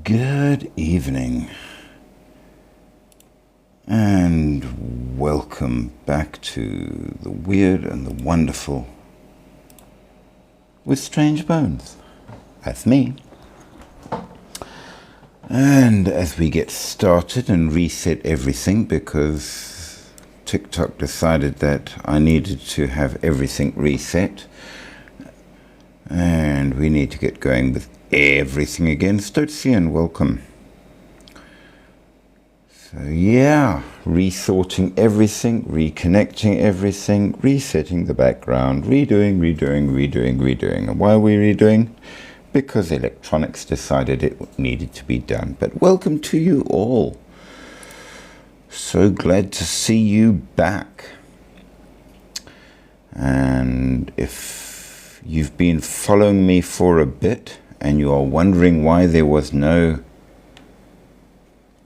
Good evening, and welcome back to the weird and the wonderful with Strange Bones. That's me. And as we get started and reset everything, because TikTok decided that I needed to have everything reset, and we need to get going with everything again. Stotzian, welcome. So yeah, resorting everything, reconnecting everything, resetting the background, redoing. And why are we redoing? Because electronics decided it needed to be done. But welcome to you all. So glad to see you back. And if you've been following me for a bit and you are wondering why there was no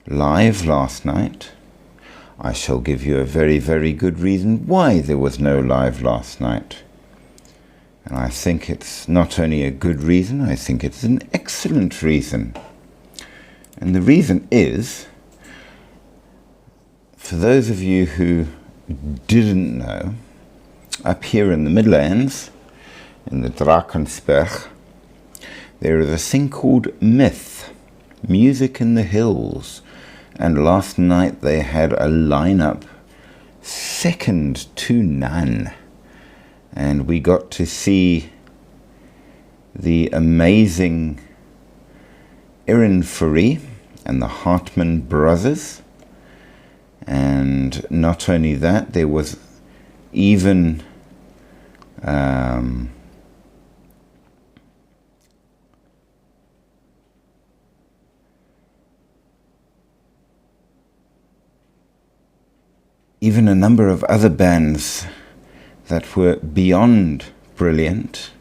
live last night, I shall give you a very, very good reason why there was no live last night. And I think it's not only a good reason, I think it's an excellent reason. And the reason is, for those of you who didn't know, up here in the Midlands, in the Drakensberg, there is a thing called Myth, Music in the Hills. And last night they had a lineup second to none. And we got to see the amazing Erin Furry and the Hartman brothers. And not only that, there was even a number of other bands that were beyond brilliant.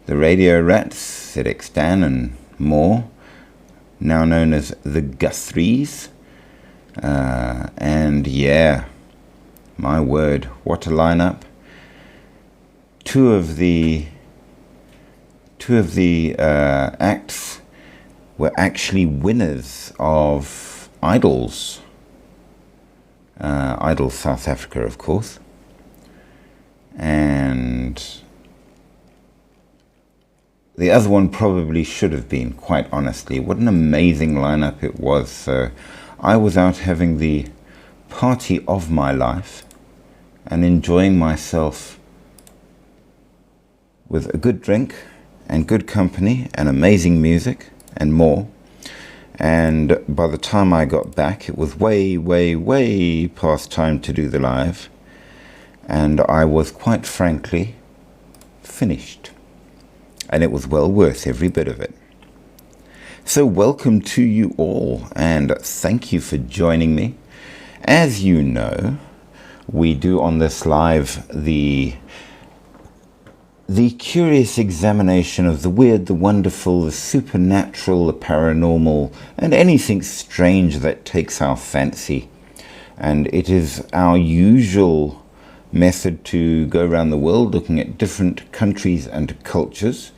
The Radio Rats, ZX Dan and more, now known as the Guthries. And yeah, my word, what a lineup. Two of the acts were actually winners of Idols. Idols South Africa, of course. And the other one probably should have been, quite honestly. What an amazing lineup it was. So I was out having the party of my life and enjoying myself with a good drink and good company and amazing music and more. And by the time I got back, it was way past time to do the live. And I was, quite frankly, finished. And it was well worth every bit of it. So welcome to you all, and thank you for joining me. As you know, we do on this live the curious examination of the weird, the wonderful, the supernatural, the paranormal, and anything strange that takes our fancy. And it is our usual method to go around the world looking at different countries and cultures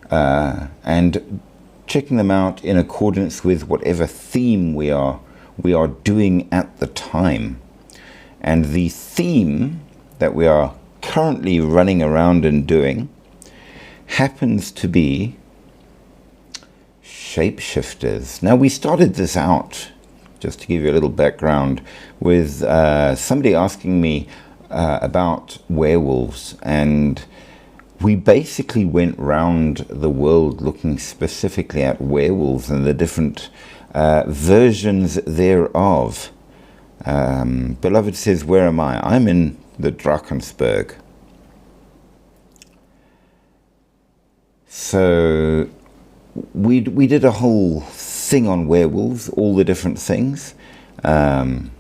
and checking them out in accordance with whatever theme we are doing at the time. And the theme that we are currently running around and doing happens to be shapeshifters. Now, we started this out, just to give you a little background, with somebody asking me about werewolves, and we basically went round the world looking specifically at werewolves and the different versions thereof. Beloved says, where am I? I'm in the Drakensberg. So we did a whole thing on werewolves, all the different things. And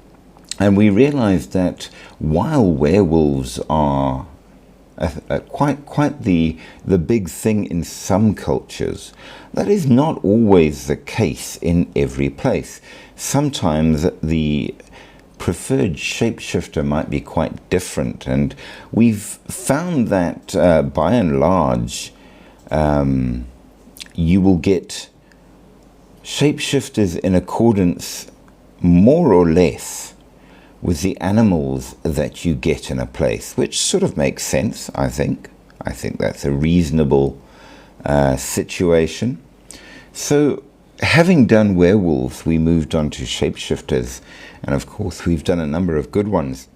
we realized that while werewolves are quite the big thing in some cultures, that is not always the case in every place. Sometimes the preferred shapeshifter might be quite different, and we've found that by and large you will get Shapeshifters in accordance more or less with the animals that you get in a place, which sort of makes sense, I think. I think that's a reasonable situation. So, having done werewolves, we moved on to shapeshifters, and of course we've done a number of good ones.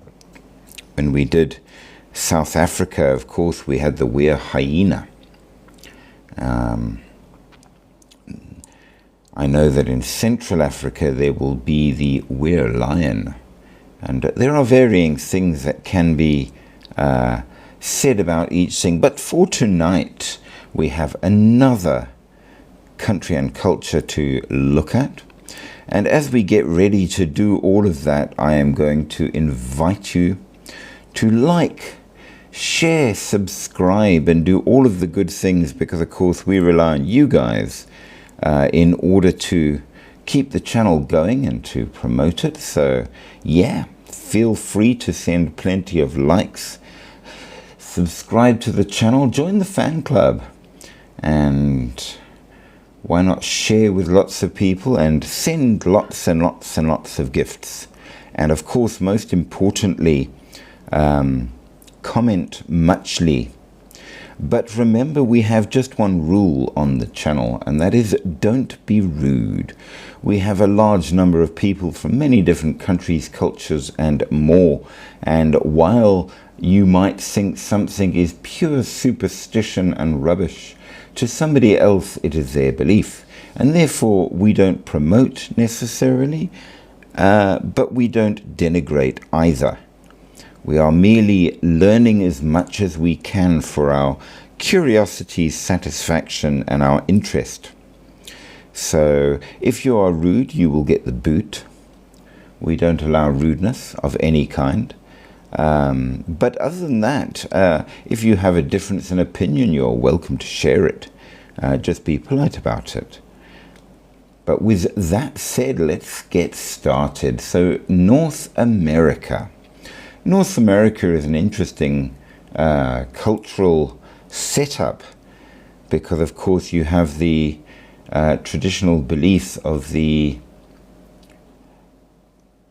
When we did South Africa, of course, we had the Weir hyena. I know that in Central Africa there will be the Weir lion, and there are varying things that can be said about each thing. But for tonight, we have another country and culture to look at. And as we get ready to do all of that, I am going to invite you to like, share, subscribe, and do all of the good things, because of course we rely on you guys in order to keep the channel going and to promote it. So yeah, feel free to send plenty of likes, subscribe to the channel, join the fan club, and why not share with lots of people and send lots and lots and lots of gifts. And of course, most importantly, comment muchly. But remember, we have just one rule on the channel, and that is don't be rude. We have a large number of people from many different countries, cultures, and more. And while you might think something is pure superstition and rubbish, to somebody else it is their belief. And therefore we don't promote necessarily, but we don't denigrate either. We are merely learning as much as we can for our curiosity, satisfaction, and our interest. So if you are rude, you will get the boot. We don't allow rudeness of any kind. But other than that, if you have a difference in opinion, you're welcome to share it. Just be polite about it. But with that said, let's get started. So North America. North America is an interesting cultural setup, because of course you have the traditional beliefs of the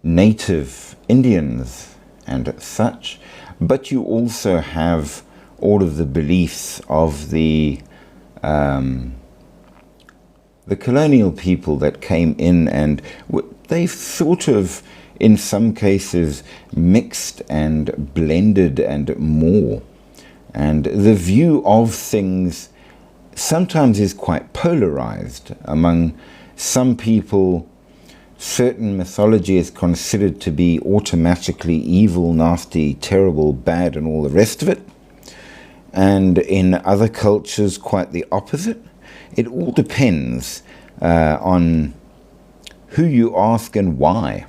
native Indians and such, but you also have all of the beliefs of the colonial people that came in, and they sort of, in some cases, mixed and blended and more. And the view of things sometimes is quite polarized. Among some people, certain mythology is considered to be automatically evil, nasty, terrible, bad, and all the rest of it. And in other cultures, quite the opposite. It all depends on who you ask and why.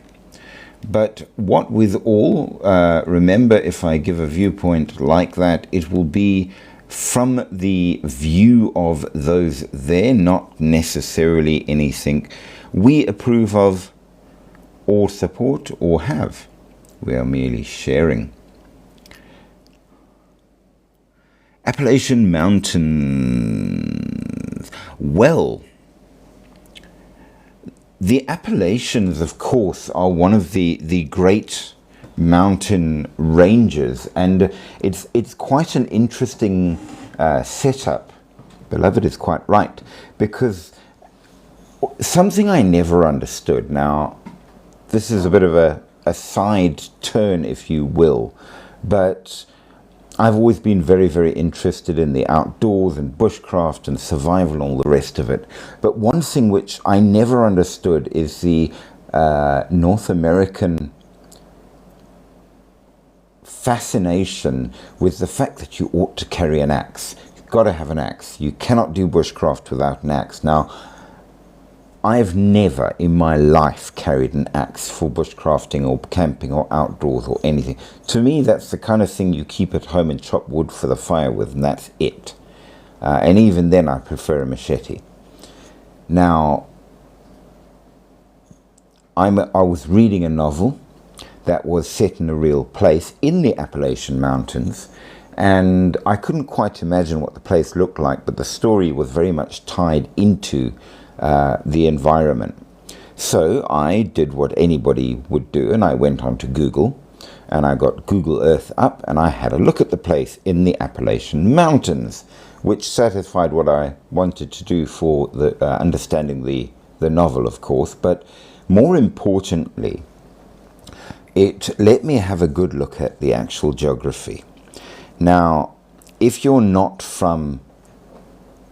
But what with all, remember, if I give a viewpoint like that, it will be from the view of those there, not necessarily anything we approve of or support or have. We are merely sharing. Appalachian Mountains. Well, the Appalachians, of course, are one of the great mountain ranges, and it's quite an interesting setup. Beloved is quite right, because something I never understood. Now, this is a bit of a side turn, if you will, but I've always been very, very interested in the outdoors and bushcraft and survival and all the rest of it. But one thing which I never understood is the North American fascination with the fact that you ought to carry an axe. You've got to have an axe. You cannot do bushcraft without an axe. Now, I've never in my life carried an axe for bushcrafting or camping or outdoors or anything. To me, that's the kind of thing you keep at home and chop wood for the fire with, and that's it. And even then, I prefer a machete. Now, I was reading a novel that was set in a real place in the Appalachian Mountains, and I couldn't quite imagine what the place looked like, but the story was very much tied into the environment. So I did what anybody would do, and I went onto Google, and I got Google Earth up, and I had a look at the place in the Appalachian Mountains, which satisfied what I wanted to do for the understanding the novel, of course, but more importantly, it let me have a good look at the actual geography. Now, if you're not from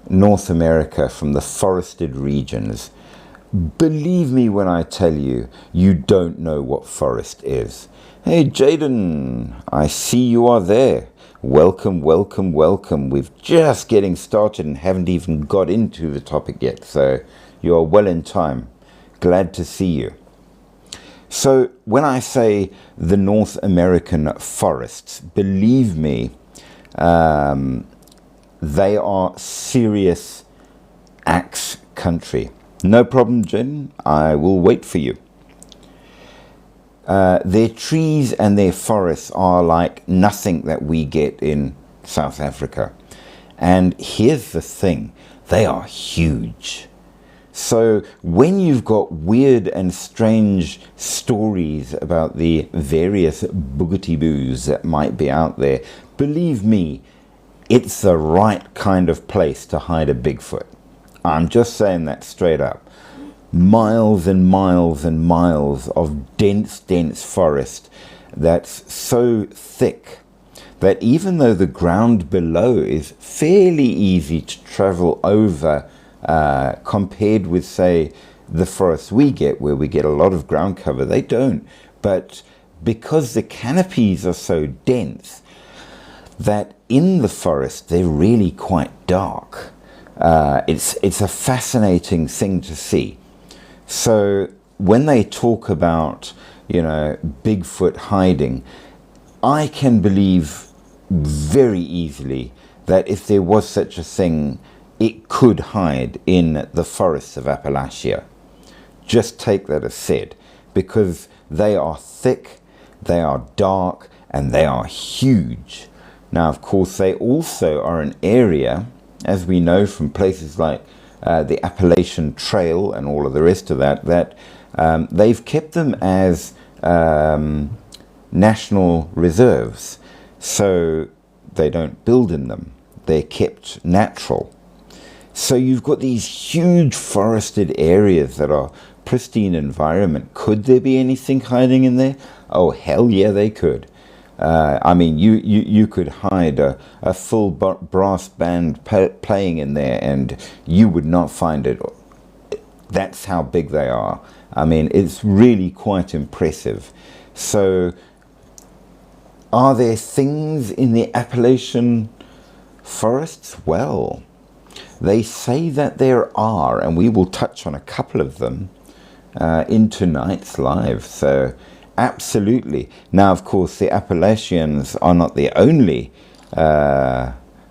North America, from the forested regions, believe me when I tell you, you don't know what forest is. Hey, Jaden, I see you are there. Welcome, welcome, welcome. We're just getting started and haven't even got into the topic yet, so you are well in time. Glad to see you. So when I say the North American forests, believe me, they are serious axe country. No problem, Jen. I will wait for you. Their trees and their forests are like nothing that we get in South Africa. And here's the thing, they are huge. So when you've got weird and strange stories about the various boogity-boos that might be out there, believe me, it's the right kind of place to hide a Bigfoot. I'm just saying that straight up. Miles and miles and miles of dense forest that's so thick that even though the ground below is fairly easy to travel over compared with, say, the forests we get, where we get a lot of ground cover, they don't. But because the canopies are so dense, that in the forest they're really quite dark. It's a fascinating thing to see. So when they talk about, Bigfoot hiding, I can believe very easily that if there was such a thing, it could hide in the forests of Appalachia. Just take that as said, because they are thick, they are dark, and they are huge. Now, of course, they also are an area, as we know from places like the Appalachian Trail and all of the rest of that, they've kept them as national reserves. So they don't build in them. They're kept natural. So you've got these huge forested areas that are pristine environment. Could there be anything hiding in there? Oh, hell yeah, they could. I mean, you could hide a full brass band playing in there and you would not find it. That's how big they are. I mean, it's really quite impressive. So, are there things in the Appalachian forests? Well, they say that there are, and we will touch on a couple of them in tonight's live. So, absolutely. Now, of course, the Appalachians are not the only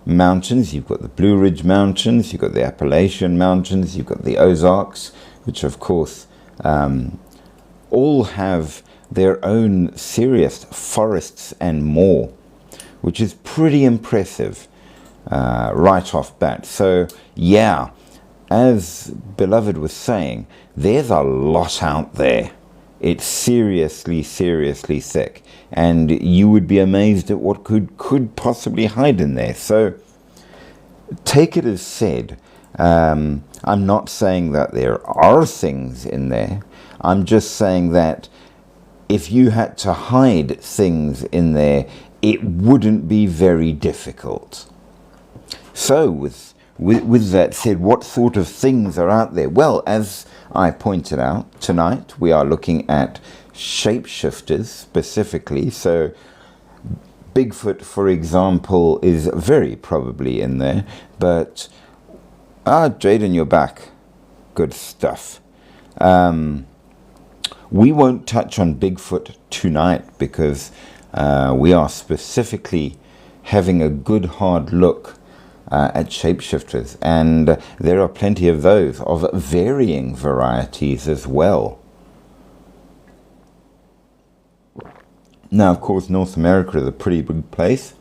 mountains. You've got the Blue Ridge Mountains, you've got the Appalachian Mountains, you've got the Ozarks, which, of course, all have their own serious forests and more, which is pretty impressive right off bat. So, yeah, as Beloved was saying, there's a lot out there. It's seriously thick, and you would be amazed at what could possibly hide in there. So take it as said. I'm not saying that there are things in there. I'm just saying that if you had to hide things in there, it wouldn't be very difficult. So with that said, what sort of things are out there? Well, as I pointed out, tonight we are looking at shapeshifters specifically. So Bigfoot, for example, is very probably in there. But, Jaden, you're back. Good stuff. We won't touch on Bigfoot tonight because we are specifically having a good hard look at shapeshifters, and there are plenty of those of varying varieties as well. Now, of course, North America is a pretty big place.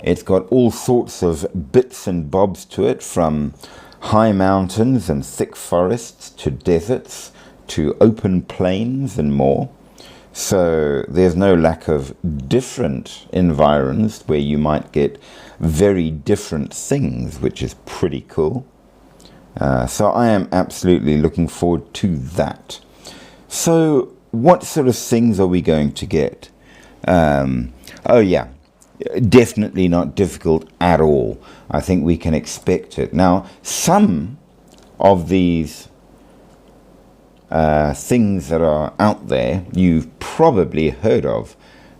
It's got all sorts of bits and bobs to it, from high mountains and thick forests to deserts to open plains and more. So there's no lack of different environs where you might get very different things, which is pretty cool. So I am absolutely looking forward to that. So what sort of things are we going to get? Oh yeah, definitely not difficult at all. I think we can expect it. Now, some of these things that are out there you've probably heard of,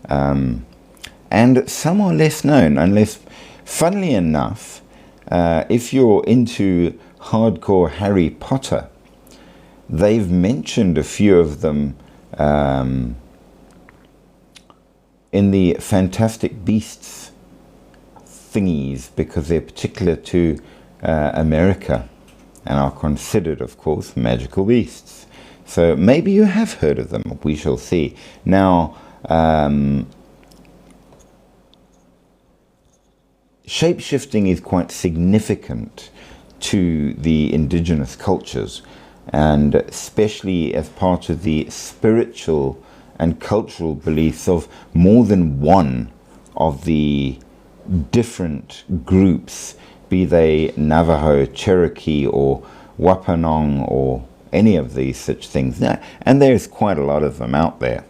and some are less known, unless, funnily enough, if you're into hardcore Harry Potter, they've mentioned a few of them in the Fantastic Beasts thingies, because they're particular to America and are considered, of course, magical beasts. So maybe you have heard of them. We shall see. Now, shape-shifting is quite significant to the indigenous cultures, and especially as part of the spiritual and cultural beliefs of more than one of the different groups, be they Navajo, Cherokee, or Wapanong, or any of these such things. And there's quite a lot of them out there.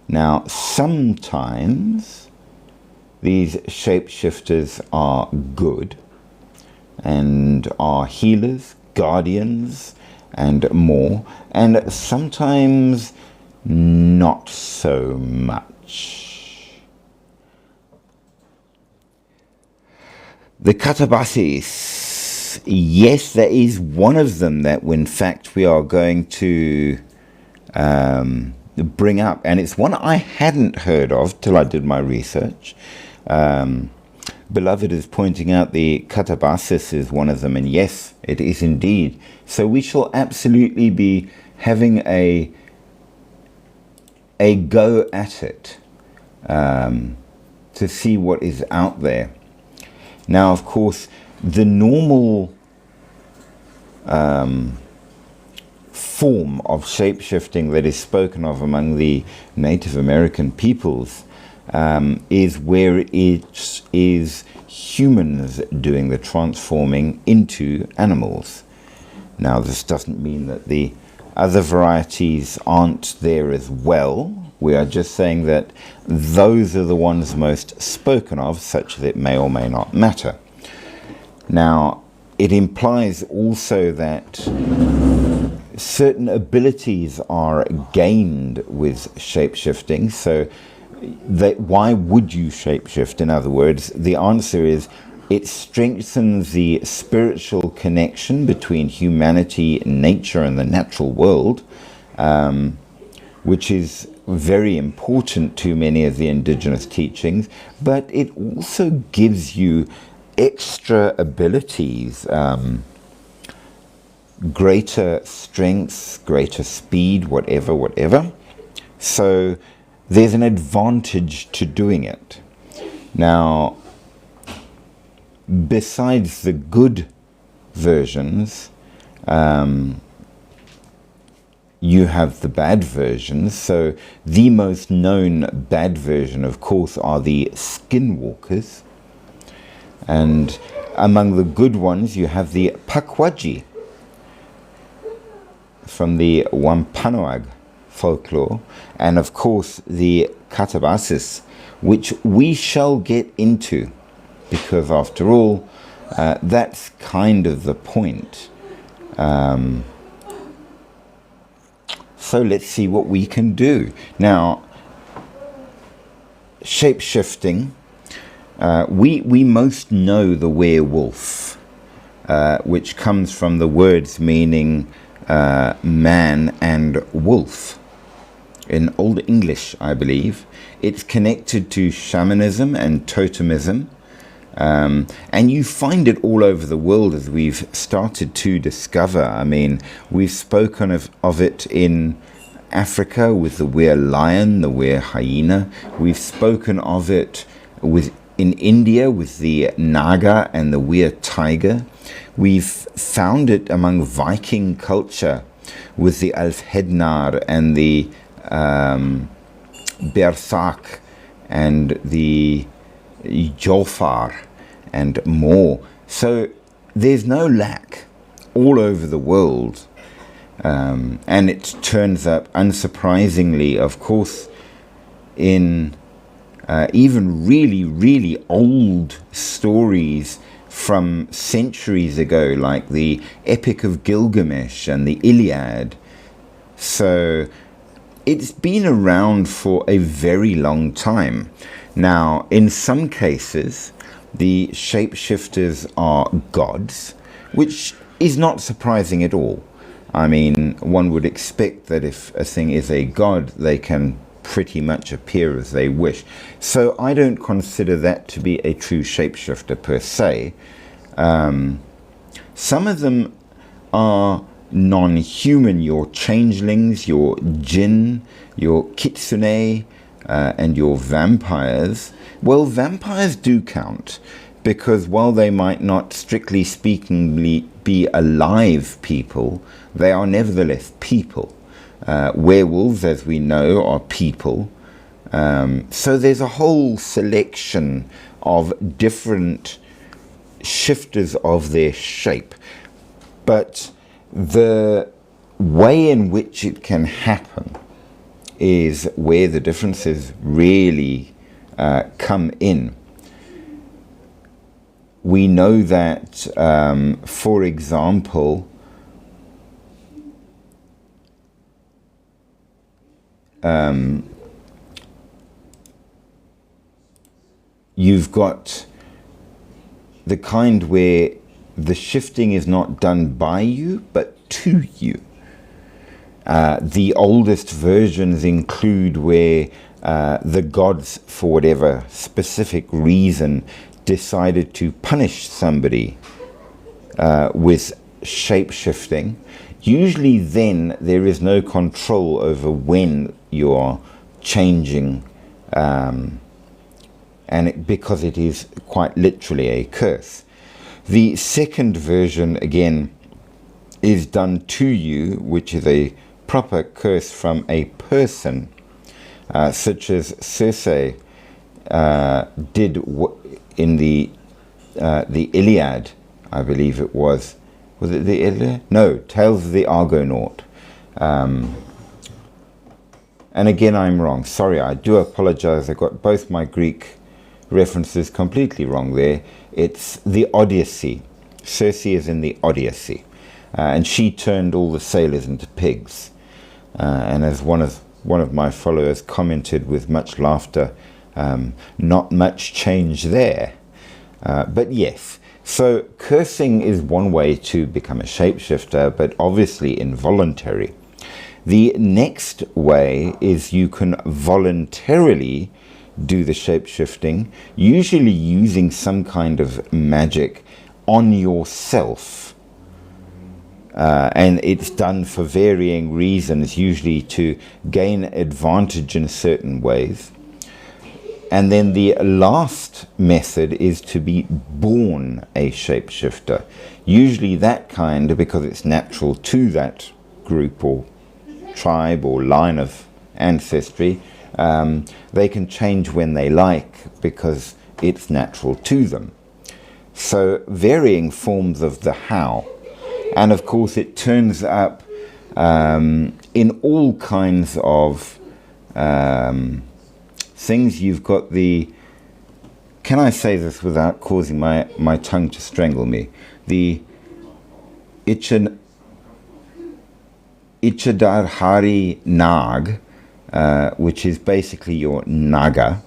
Now, sometimes these shapeshifters are good and are healers, guardians, and more, and sometimes not so much. The Katabasis, yes, there is one of them that, in fact, we are going to bring up, and it's one I hadn't heard of till I did my research. Beloved is pointing out the Katabasis is one of them, and yes, it is indeed. So we shall absolutely be having a go at it to see what is out there. Now, of course, the normal form of shape-shifting that is spoken of among the Native American peoples is where it is humans doing the transforming into animals. Now, this doesn't mean that the other varieties aren't there as well. We are just saying that those are the ones most spoken of, such that it may or may not matter. Now, it implies also that certain abilities are gained with shape-shifting. So why would you shapeshift? In other words, the answer is it strengthens the spiritual connection between humanity, nature, and the natural world, which is very important to many of the indigenous teachings, but it also gives you extra abilities, greater strengths, greater speed, whatever. So there's an advantage to doing it. Now, besides the good versions, you have the bad versions. So the most known bad version, of course, are the skinwalkers. And among the good ones, you have the Pukwudgie from the Wampanoag folklore, and of course the Katabasis, which we shall get into, because after all, that's kind of the point. So let's see what we can do. Now, shape-shifting, we most know the werewolf, which comes from the words meaning man and wolf. In Old English, I believe. It's connected to shamanism and totemism. And you find it all over the world, as we've started to discover. I mean, we've spoken of it in Africa with the were lion, the were hyena. We've spoken of it in India with the naga and the were tiger. We've found it among Viking culture with the Alfhednar and the Berserk and the Jolfar and more. So there's no lack all over the world. And it turns up, unsurprisingly, of course, in even really, really old stories from centuries ago, like the Epic of Gilgamesh and the Iliad. So it's been around for a very long time. Now, in some cases, the shapeshifters are gods, which is not surprising at all. I mean, one would expect that if a thing is a god, they can pretty much appear as they wish. So I don't consider that to be a true shapeshifter per se. Some of them are non-human, your changelings, your jinn, your kitsune, and your vampires. Well, vampires do count, because while they might not strictly speaking be alive people, they are nevertheless people. Werewolves, as we know, are people. So there's a whole selection of different shifters of their shape. But the way in which it can happen is where the differences really come in. We know that, for example, you've got the kind where the shifting is not done by you, but to you. The oldest versions include where the gods, for whatever specific reason, decided to punish somebody with shape-shifting. Usually then there is no control over when you're changing, because it is quite literally a curse. The second version, again, is done to you, which is a proper curse from a person, such as Circe did in the Iliad, I believe it was. Was it the Iliad? No, Tales of the Argonaut. And again, I'm wrong. Sorry, I do apologize. I got both my Greek references completely wrong there. It's the Odyssey. Circe is in the Odyssey. And she turned all the sailors into pigs. And as one of my followers commented with much laughter, not much change there. But yes, so cursing is one way to become a shapeshifter, but obviously involuntary. The next way is you can voluntarily do the shapeshifting, usually using some kind of magic on yourself. And it's done for varying reasons, usually to gain advantage in certain ways. And then the last method is to be born a shapeshifter. Usually that kind, because it's natural to that group or tribe or line of ancestry, they can change when they like because it's natural to them. So varying forms of the how. And of course it turns up in all kinds of things. You've got the, can I say this without causing my tongue to strangle me? The Ichadharhari Nag, which is basically your Naga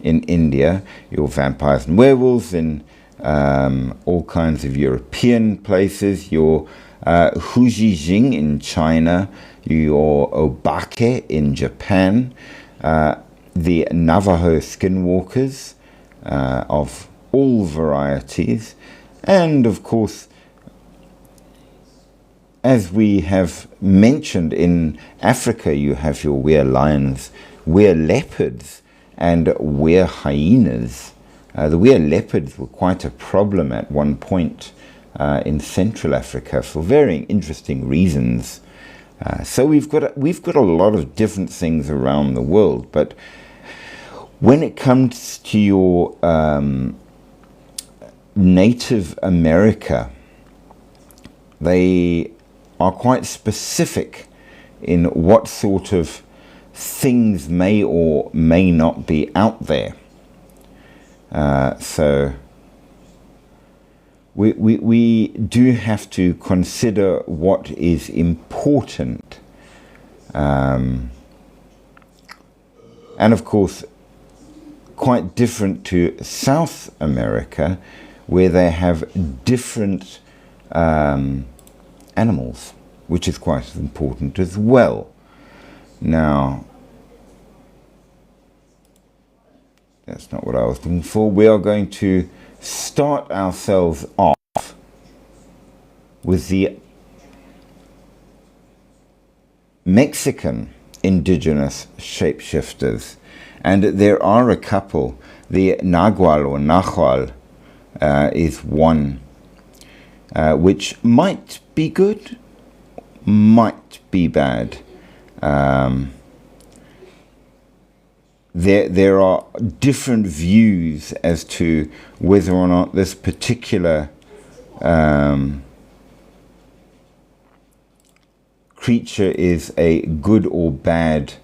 in India, your vampires and werewolves in all kinds of European places, your Hujijing in China, your Obake in Japan, the Navajo skinwalkers of all varieties, and of course, as we have mentioned, in Africa you have your were lions, were leopards, and were hyenas. The were leopards were quite a problem at one point in Central Africa for varying interesting reasons. So we've got a lot of different things around the world, but when it comes to your Native America, they are quite specific in what sort of things may or may not be out there. So we do have to consider what is important. And of course, quite different to South America, where they have different animals, which is quite important as well. Now, that's not what I was looking for. We are going to start ourselves off with the Mexican indigenous shapeshifters, and there are a couple. The Nagual or Nahual is one, which might be good, might be bad. There are different views as to whether or not this particular creature is a good or bad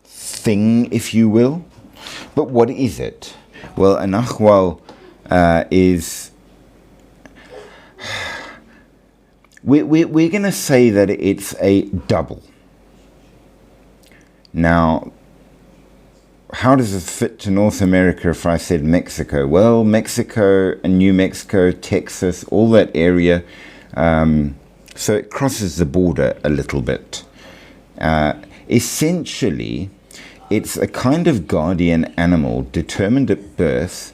thing, if you will. But what is it? Well, a Nahual is... We're going to say that it's a double. Now, how does this fit to North America if I said Mexico? Well, Mexico and New Mexico, Texas, all that area, so it crosses the border a little bit. Essentially, it's a kind of guardian animal determined at birth,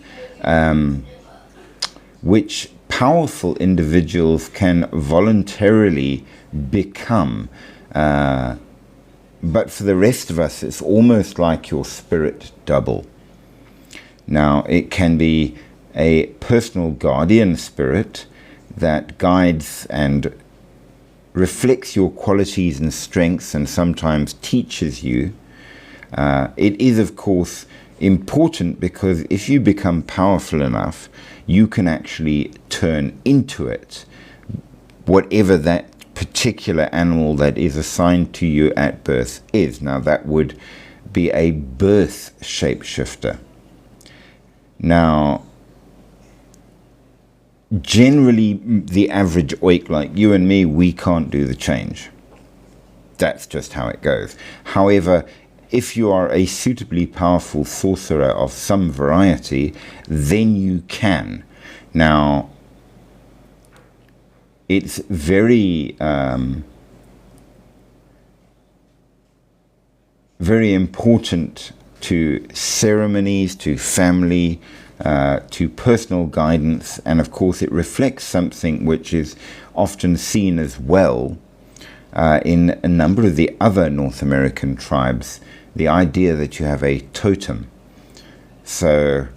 which powerful individuals can voluntarily become. But for the rest of us, it's almost like your spirit double. Now, it can be a personal guardian spirit that guides and reflects your qualities and strengths and sometimes teaches you. It is, of course, important because if you become powerful enough, you can actually turn into it, whatever that particular animal that is assigned to you at birth is. Now, that would be a birth shapeshifter. Now, generally, the average oik like you and me, we can't do the change. That's just how it goes. However, if you are a suitably powerful sorcerer of some variety, then you can. Now, it's very, very important to ceremonies, to family, to personal guidance, and of course it reflects something which is often seen as well in a number of the other North American tribes, the idea that you have a totem. So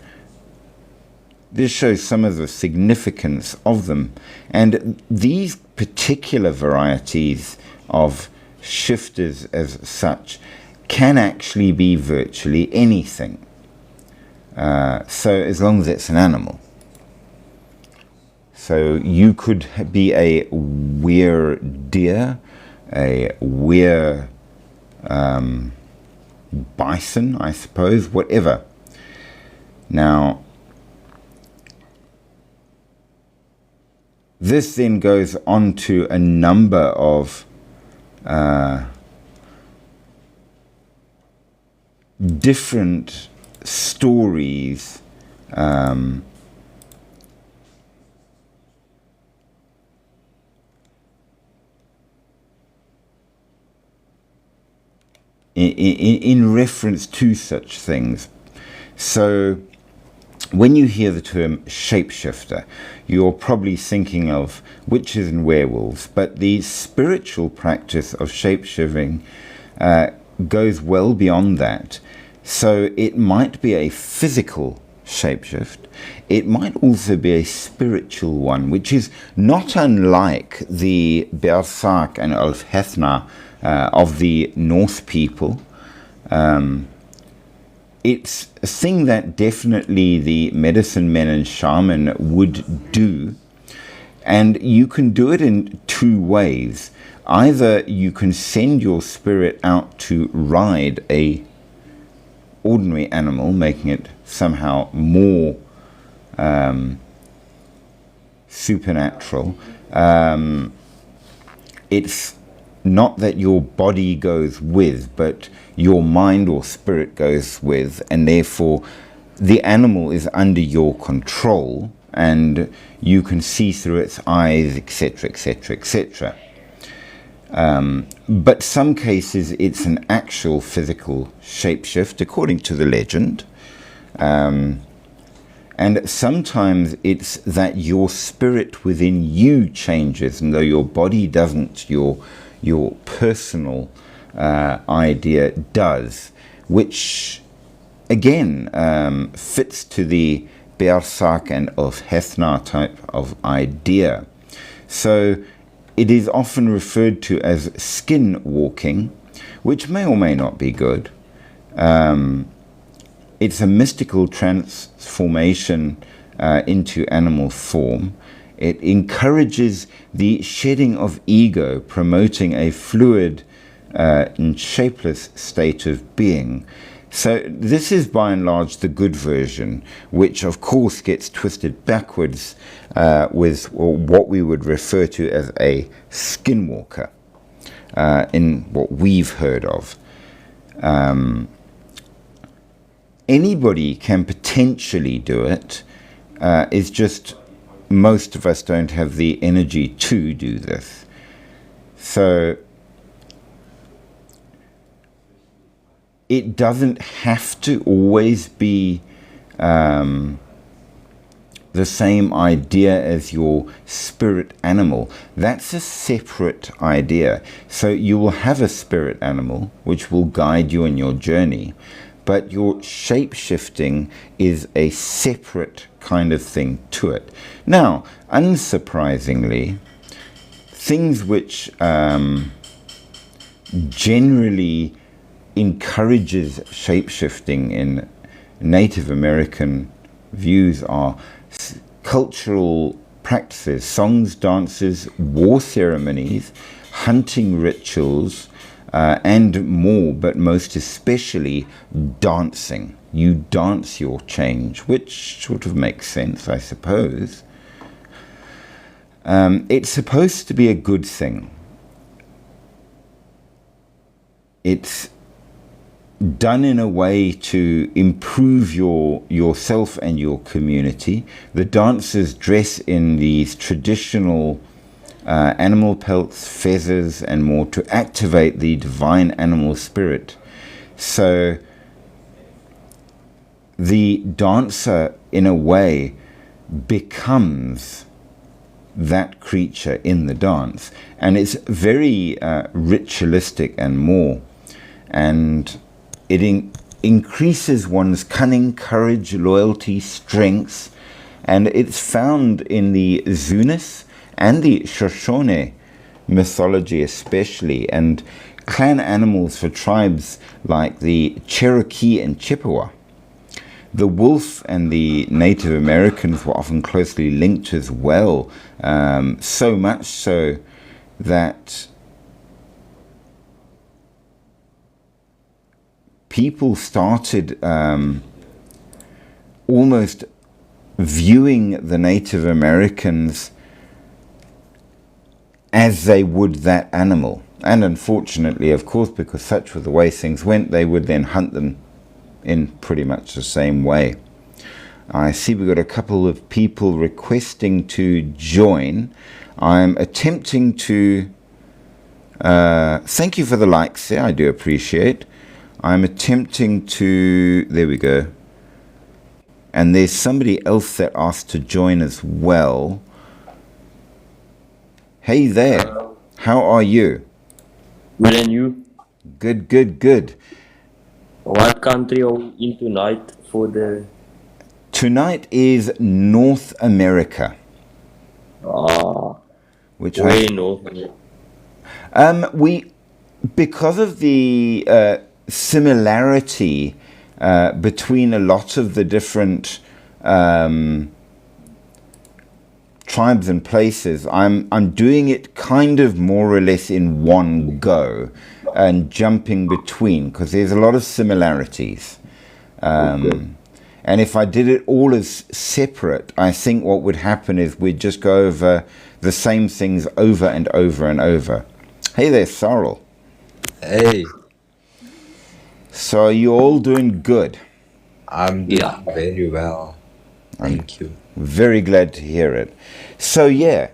this shows some of the significance of them. And these particular varieties of shifters as such can actually be virtually anything. So as long as it's an animal. So you could be a weir deer, a weir bison, I suppose, whatever. Now, this then goes on to a number of different stories in reference to such things. So when you hear the term shapeshifter, you're probably thinking of witches and werewolves, but the spiritual practice of shapeshifting goes well beyond that. So it might be a physical shapeshift. It might also be a spiritual one, which is not unlike the Berserk and Ulfhethna of the Norse people. It's a thing that definitely the medicine men and shaman would do, and you can do it in two ways. Either you can send your spirit out to ride a ordinary animal, making it somehow more supernatural. It's not that your body goes with, but your mind or spirit goes with, and therefore the animal is under your control, and you can see through its eyes, etc., etc., etc. But some cases it's an actual physical shapeshift, according to the legend. And sometimes it's that your spirit within you changes, and though your body doesn't, your personal idea does, which again fits to the Berserk and Ulfhethna type of idea. So it is often referred to as skin walking, which may or may not be good. It's a mystical transformation into animal form. It encourages the shedding of ego, promoting a fluid and shapeless state of being. So this is by and large the good version, which of course gets twisted backwards with what we would refer to as a skinwalker in what we've heard of. Anybody can potentially do it. It's just most of us don't have the energy to do this. So it doesn't have to always be the same idea as your spirit animal. That's a separate idea. So you will have a spirit animal which will guide you in your journey, but your shape-shifting is a separate kind of thing to it. Now, unsurprisingly, things which generally encourages shape-shifting in Native American views are cultural practices, songs, dances, war ceremonies, hunting rituals, and more, but most especially dancing. You dance your change, which sort of makes sense, I suppose. It's supposed to be a good thing. It's done in a way to improve yourself and your community. The dancers dress in these traditional animal pelts, feathers, and more to activate the divine animal spirit. So the dancer, in a way, becomes that creature in the dance, and it's very ritualistic and more, and it increases one's cunning, courage, loyalty, strength, and it's found in the Zunis and the Shoshone mythology especially, and clan animals for tribes like the Cherokee and Chippewa. The wolf and the Native Americans were often closely linked as well, so much so that people started almost viewing the Native Americans as they would that animal. And unfortunately, of course, because such were the way things went, they would then hunt them in pretty much the same way. I see we've got a couple of people requesting to join. I'm attempting to... thank you for the likes there, I do appreciate. I'm attempting to... There we go. And there's somebody else that asked to join as well. Hey there. Hello. How are you? Good, and you? Good, good, good. What country are we in tonight for the Tonight is North America, Ah, which way north. we because of the similarity between a lot of the different tribes and places, I'm doing it kind of more or less in one go and jumping between because there's a lot of similarities. And if I did it all as separate, I think what would happen is we'd just go over the same things over and over and over. Hey there, Sorrel. Hey, So you're all doing good. I'm doing Yeah. very well. Thank you. Very glad to hear it. So yeah,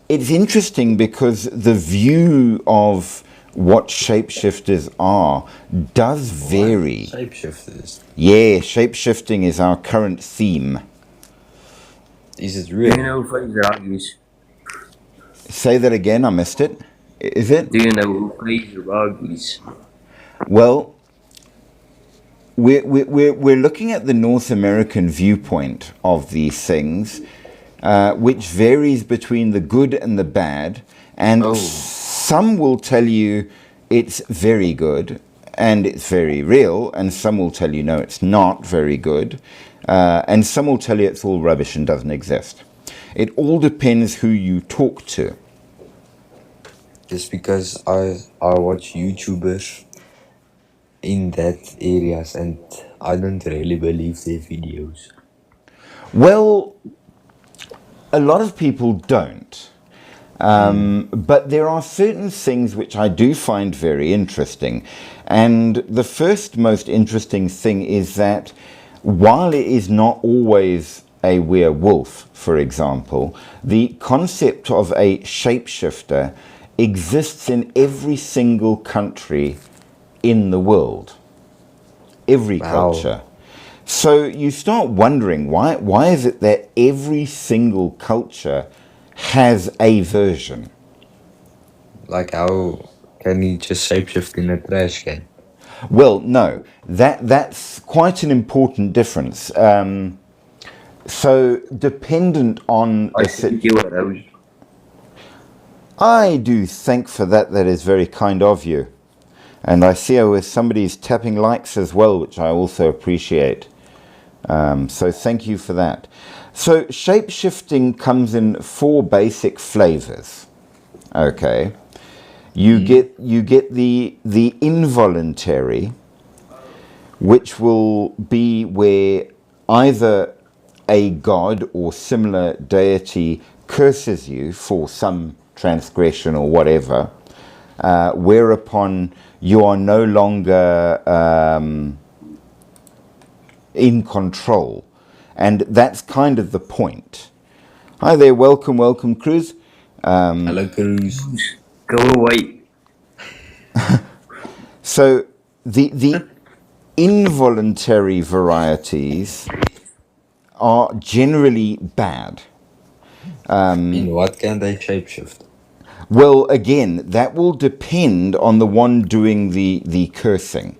it's interesting because the view of what shapeshifters are does vary. Shapeshifters. Yeah, shapeshifting is our current theme. Is it Do real? you know who plays rugby's? Say that again, I missed it. Is it? Do you know who plays rugby's? Well, we're looking at the North American viewpoint of these things, which varies between the good and the bad. And some will tell you it's very good and it's very real, and some will tell you no, it's not very good, and some will tell you it's all rubbish and doesn't exist. It all depends who you talk to. Just because I watch YouTubers in that areas and I don't really believe their videos. Well, a lot of people don't. But there are certain things which I do find very interesting. And the first most interesting thing is that while it is not always a werewolf, for example, the concept of a shapeshifter exists in every single country in the world. Every Wow. culture. So you start wondering why is it that every single culture has a version? Like how can you just shapeshift in a trash can? Well, no, that's quite an important difference. So dependent on I a think you were rose. I do thank for that. That is very kind of you. And I see how somebody's tapping likes as well, which I also appreciate. So thank you for that. So shape-shifting comes in 4 basic flavors. Okay. You get the involuntary, which will be where either a god or similar deity curses you for some transgression or whatever, whereupon you are no longer in control. And that's kind of the point. Hi there, welcome, Cruz. Hello, Cruz. Go away. So the involuntary varieties are generally bad. In what can they shapeshift? Well, again, that will depend on the one doing the cursing,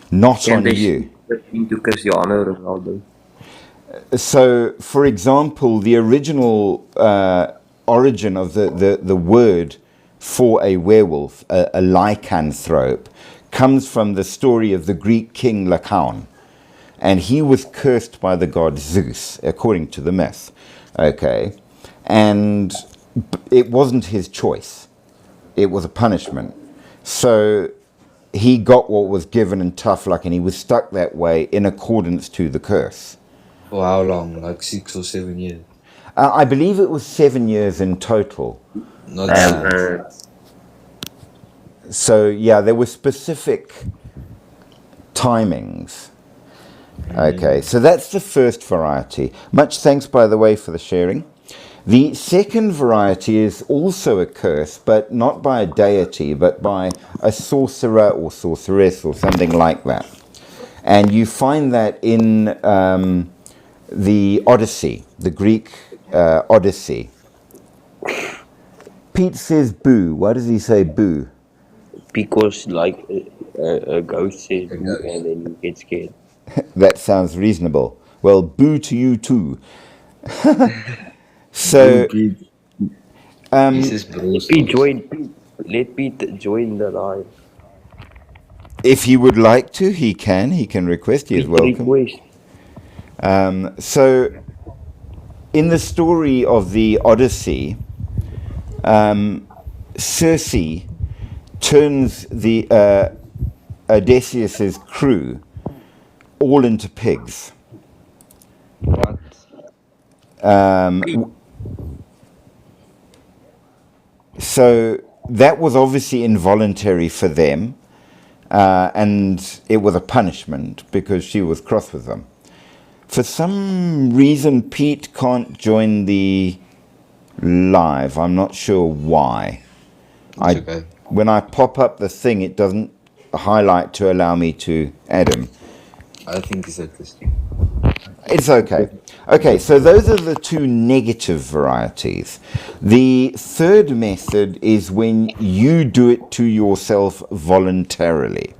not Can on they you. into Cristiano Ronaldo? So, for example, the original origin of the word for a werewolf, a lycanthrope, comes from the story of the Greek king Lycaon. And he was cursed by the god Zeus, according to the myth. Okay? And it wasn't his choice. It was a punishment. So he got what was given in tough luck, and he was stuck that way in accordance to the curse. For how long? Like 6 or 7 years? I believe it was 7 years in total. Not Uh, So, yeah, there were specific timings. Okay, so that's the first variety. Much thanks, by the way, for the sharing. The second variety is also a curse, but not by a deity, but by a sorcerer or sorceress or something like that. And you find that in the Odyssey, the Greek Odyssey. Pete says boo. Why does he say boo? because like a ghost says boo and then you get scared. That sounds reasonable. Well, boo to you too. So, Pete. This is Brawl Pete, Stars. join. Pete. Let Pete join the live. if he would like to, he can. He can request. He is Pete welcome. request. So, in the story of the Odyssey, Circe turns the Odysseus's crew all into pigs. What? So that was obviously involuntary for them, and it was a punishment because she was cross with them. For some reason, Pete can't join the live. I'm not sure why. It's okay. When I pop up the thing, it doesn't highlight to allow me to add him. I think it's at this. It's okay. Okay, so those are the two negative varieties. The third method is when you do it to yourself voluntarily.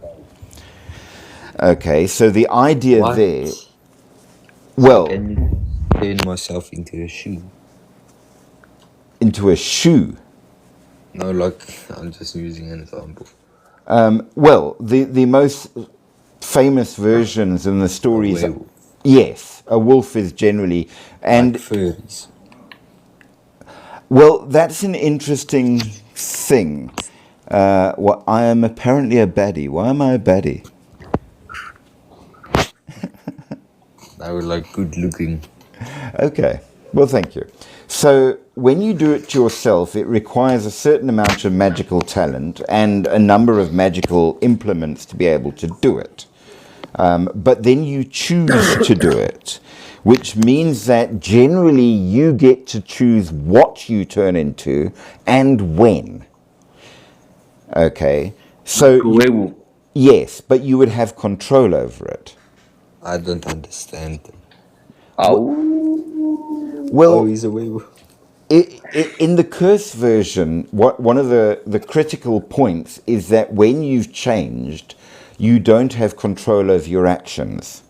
Okay, so the idea What? there, well, Can you turn myself into a shoe? into a shoe. No, like, I'm just using an example. Well, the most famous versions in the stories, werewolf. yes, a wolf is generally, and Like furries. well, that's an interesting thing. Well, I am apparently a baddie. Why am I a baddie? They were like good looking. Okay. Well, thank you. So, when you do it yourself, it requires a certain amount of magical talent and a number of magical implements to be able to do it. But then you choose to do it, which means that generally you get to choose what you turn into and when. Okay. So, Werewolf. yes, but you would have control over it. I don't understand them. Oh. Oh, Well, he's a werewolf. in the curse version, one of the critical points is that when you've changed, you don't have control over your actions.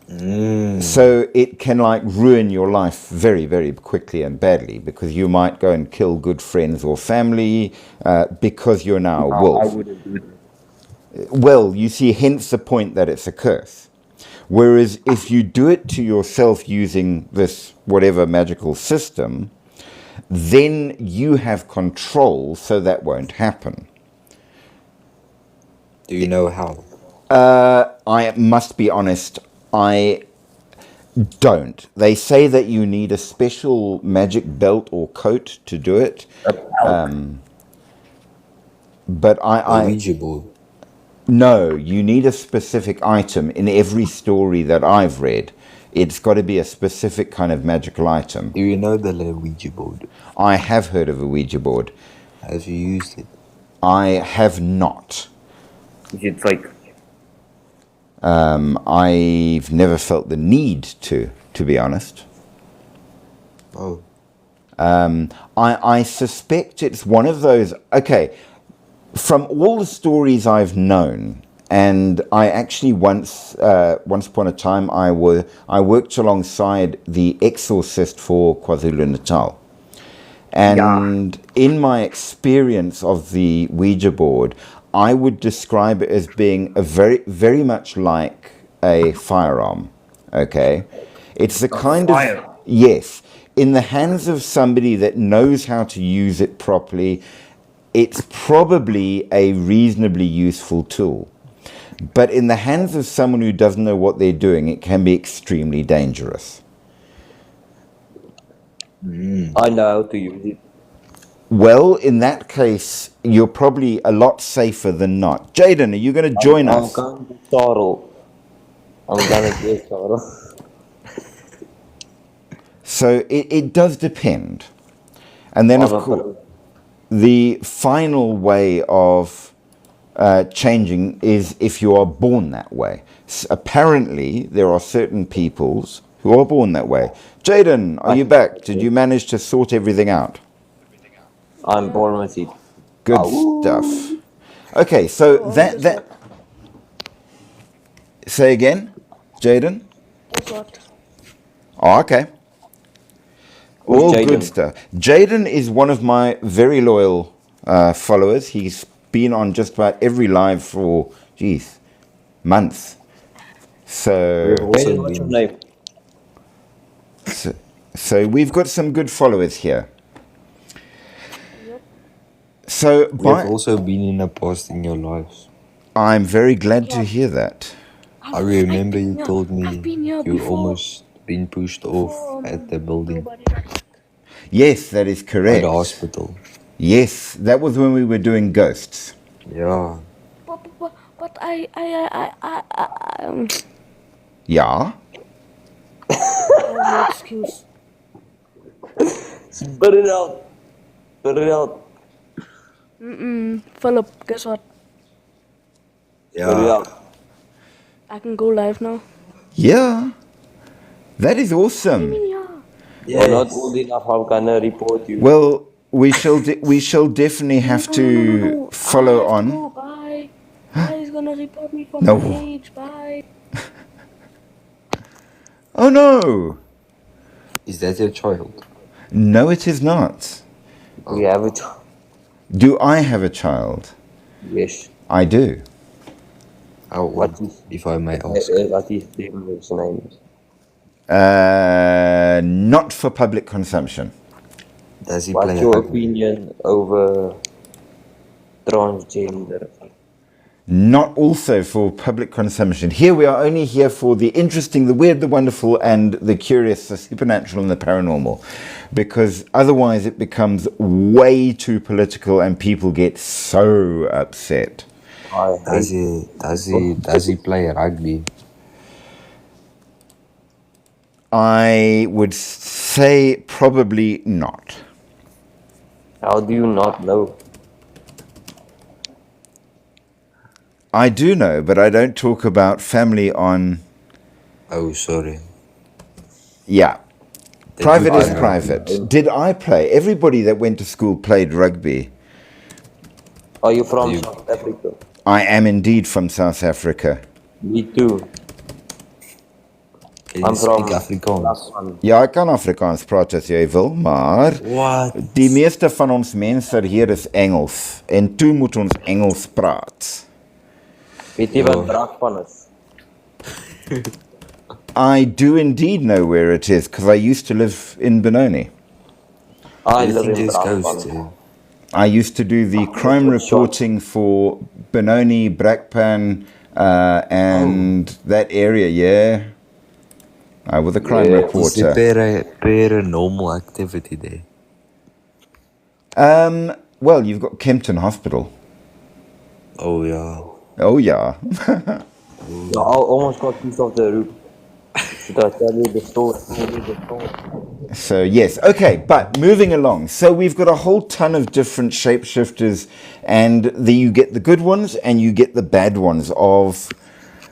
So it can like ruin your life very, very quickly and badly because you might go and kill good friends or family because you're now a I wolf. wouldn't do that. Well, you see, hence the point that it's a curse. Whereas if you do it to yourself using this whatever magical system, then you have control so that won't happen. Do you know how? I must be honest, I don't. They say that you need a special magic belt or coat to do it. But A Ouija board. no, you need a specific item in every story that I've read. It's got to be a specific kind of magical item. Do you know the Ouija board? I have heard of a Ouija board. Have you used it? I have not. Is it fake? I've never felt the need to be honest. Oh. I suspect it's one of those. Okay, from all the stories I've known, and I actually once upon a time I worked alongside the exorcist for KwaZulu-Natal, and in my experience of the Ouija board, I would describe it as being a very much like a firearm. Okay, it's the kind of, yes, in the hands of somebody that knows how to use it properly, it's probably a reasonably useful tool. But in the hands of someone who doesn't know what they're doing, it can be extremely dangerous. I know how to use it. Well, in that case, you're probably a lot safer than not. Jaden, are you going to join I'm us? going to sorrow. I'm gonna get sorrow. So it does depend. And then, of course, the final way of changing is if you are born that way. Apparently, there are certain peoples who are born that way. Jaden, are you back? Did you manage to sort everything out? I'm born with it. Good stuff. Okay, so that say again, Jaden? guess what? Oh, okay. Who's All good Jaden? stuff. Jaden is one of my very loyal followers. He's been on just about every live for, geez, months. So, We've also Jaden, what's your been name? so, so we've got some good followers here. Yep. So, we have by, also been in the past in your lives. I'm very glad Guess to what? hear that. I remember you Yeah, told I've me been here you before. almost been pushed off at the building, Nobody got sick. Yes, that is at correct. the hospital. Yes, that was when we were doing ghosts. Yeah. But I Yeah. have no excuse. Spit it out. Spit it out. Philip, guess what? Spit it Yeah. out. I can go live now. Yeah. That is What do you awesome. mean, yeah? You're not old enough. How can I report you? Well, we shall definitely have to No. follow I have on. to go. Bye. He's gonna report me for No. my age. Bye. Oh no. Is that your child? No, it is not. We have it. Do I have a child? Yes. I do. How What old, is if I may ask? what is his name? Not for public consumption. Does he What's play your rugby? opinion over transgender? Not also for public consumption. Here we are only here for the interesting, the weird, the wonderful, and the curious, the supernatural, and the paranormal. Because otherwise it becomes way too political and people get so upset. I Does hate he play rugby? I would say probably not. How do you not know? I do know, but I don't talk about family on. Oh, sorry. Yeah. Did Private you is play rugby? private. Did I play? Everybody that went to school played rugby. Are you from You- South Africa? I am indeed from South Africa. Me too. Can I'm you from speak Afrikaans? Class 1. Ja, ek kan Afrikaans praat as jy wil, maar What? die meeste van ons mense hier is Engels en toe moet ons Engels praat. Weet jy wat Brakpan is? I do indeed know where it is because I used to live in Benoni. I You live think in this goes Brakpan. to? I used to do the crime Good shot. reporting for Benoni, Brakpan, and that area, yeah. I was a crime Yeah. Is there reporter. paranormal activity there? Well, you've got Kempton Hospital. Oh yeah. Oh, yeah. I almost got piece of the roof. Should I tell you the story? So, yes. Okay, but moving along. So, we've got a whole ton of different shapeshifters, and you get the good ones and you get the bad ones of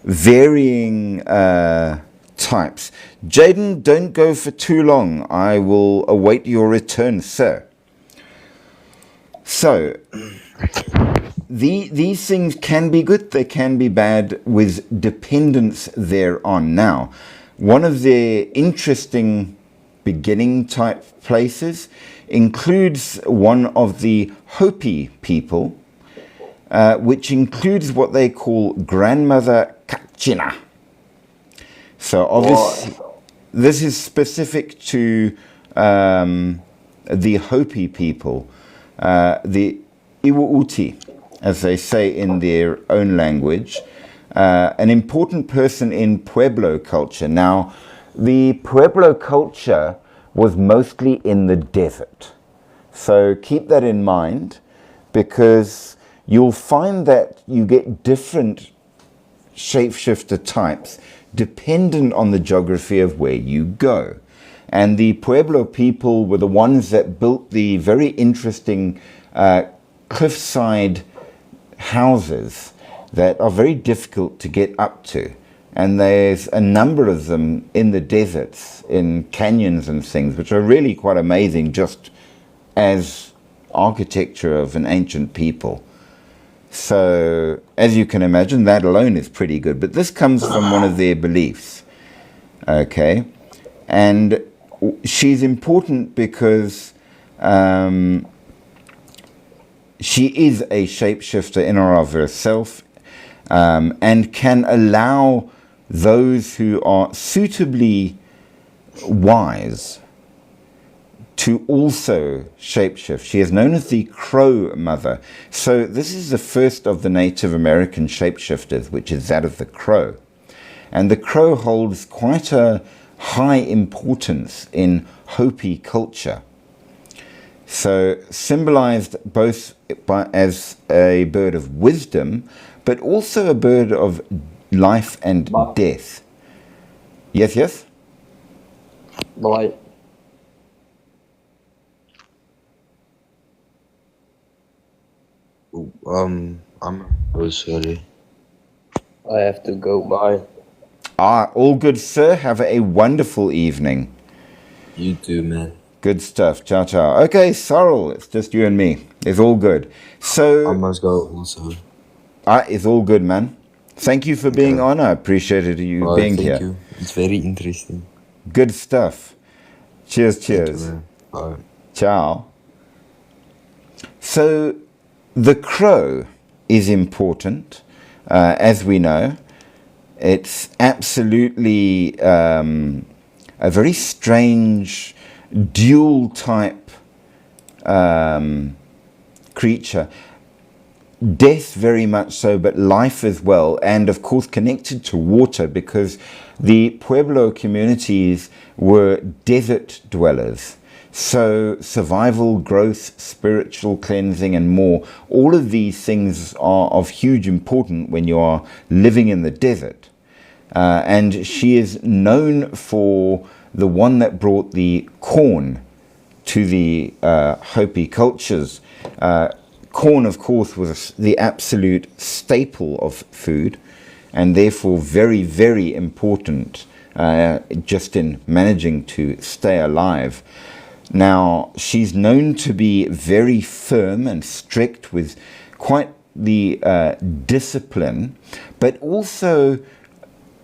varying types. Jaden, don't go for too long. I will await your return, sir. So, these things can be good, they can be bad with dependence thereon. Now, one of their interesting beginning type places includes one of the Hopi people, which includes what they call Grandmother Kachina. So obviously, this is specific to the Hopi people, the Iwuuti, as they say in their own language, an important person in Pueblo culture. Now, the Pueblo culture was mostly in the desert. So keep that in mind, because you'll find that you get different shapeshifter types dependent on the geography of where you go. And the Pueblo people were the ones that built the very interesting cliffside houses that are very difficult to get up to. And there's a number of them in the deserts, in canyons and things, which are really quite amazing just as architecture of an ancient people. So, as you can imagine, that alone is pretty good. But this comes from one of their beliefs. Okay, and she's important because she is a shapeshifter in or of herself, and can allow those who are suitably wise to also shapeshift. She is known as the Crow Mother. So this is the first of the Native American shapeshifters, which is that of the crow. And the crow holds quite a high importance in Hopi culture. So symbolized both as a bird of wisdom, but also a bird of life and death. Yes, yes? Bye. I'm so sorry. I have to go. Bye. All good, sir. Have a wonderful evening. You too, man. Good stuff. Ciao, ciao. Okay, Sorrel, it's just you and me. It's all good. I So, must go also. it's all good, man. Thank you for being on. I appreciated you being Thank here. you. It's very interesting. Good stuff. Cheers, Thank you, cheers. man. Bye. Ciao. So, the crow is important, as we know. It's absolutely a very strange dual type creature. Death very much so, but life as well, and of course connected to water, because the Pueblo communities were desert dwellers. So survival, growth, spiritual cleansing and more, all of these things are of huge importance when you are living in the desert. And she is known for the one that brought the corn to the Hopi cultures. Corn, of course, was the absolute staple of food, and therefore very, very important just in managing to stay alive. Now, she's known to be very firm and strict with quite the discipline, but also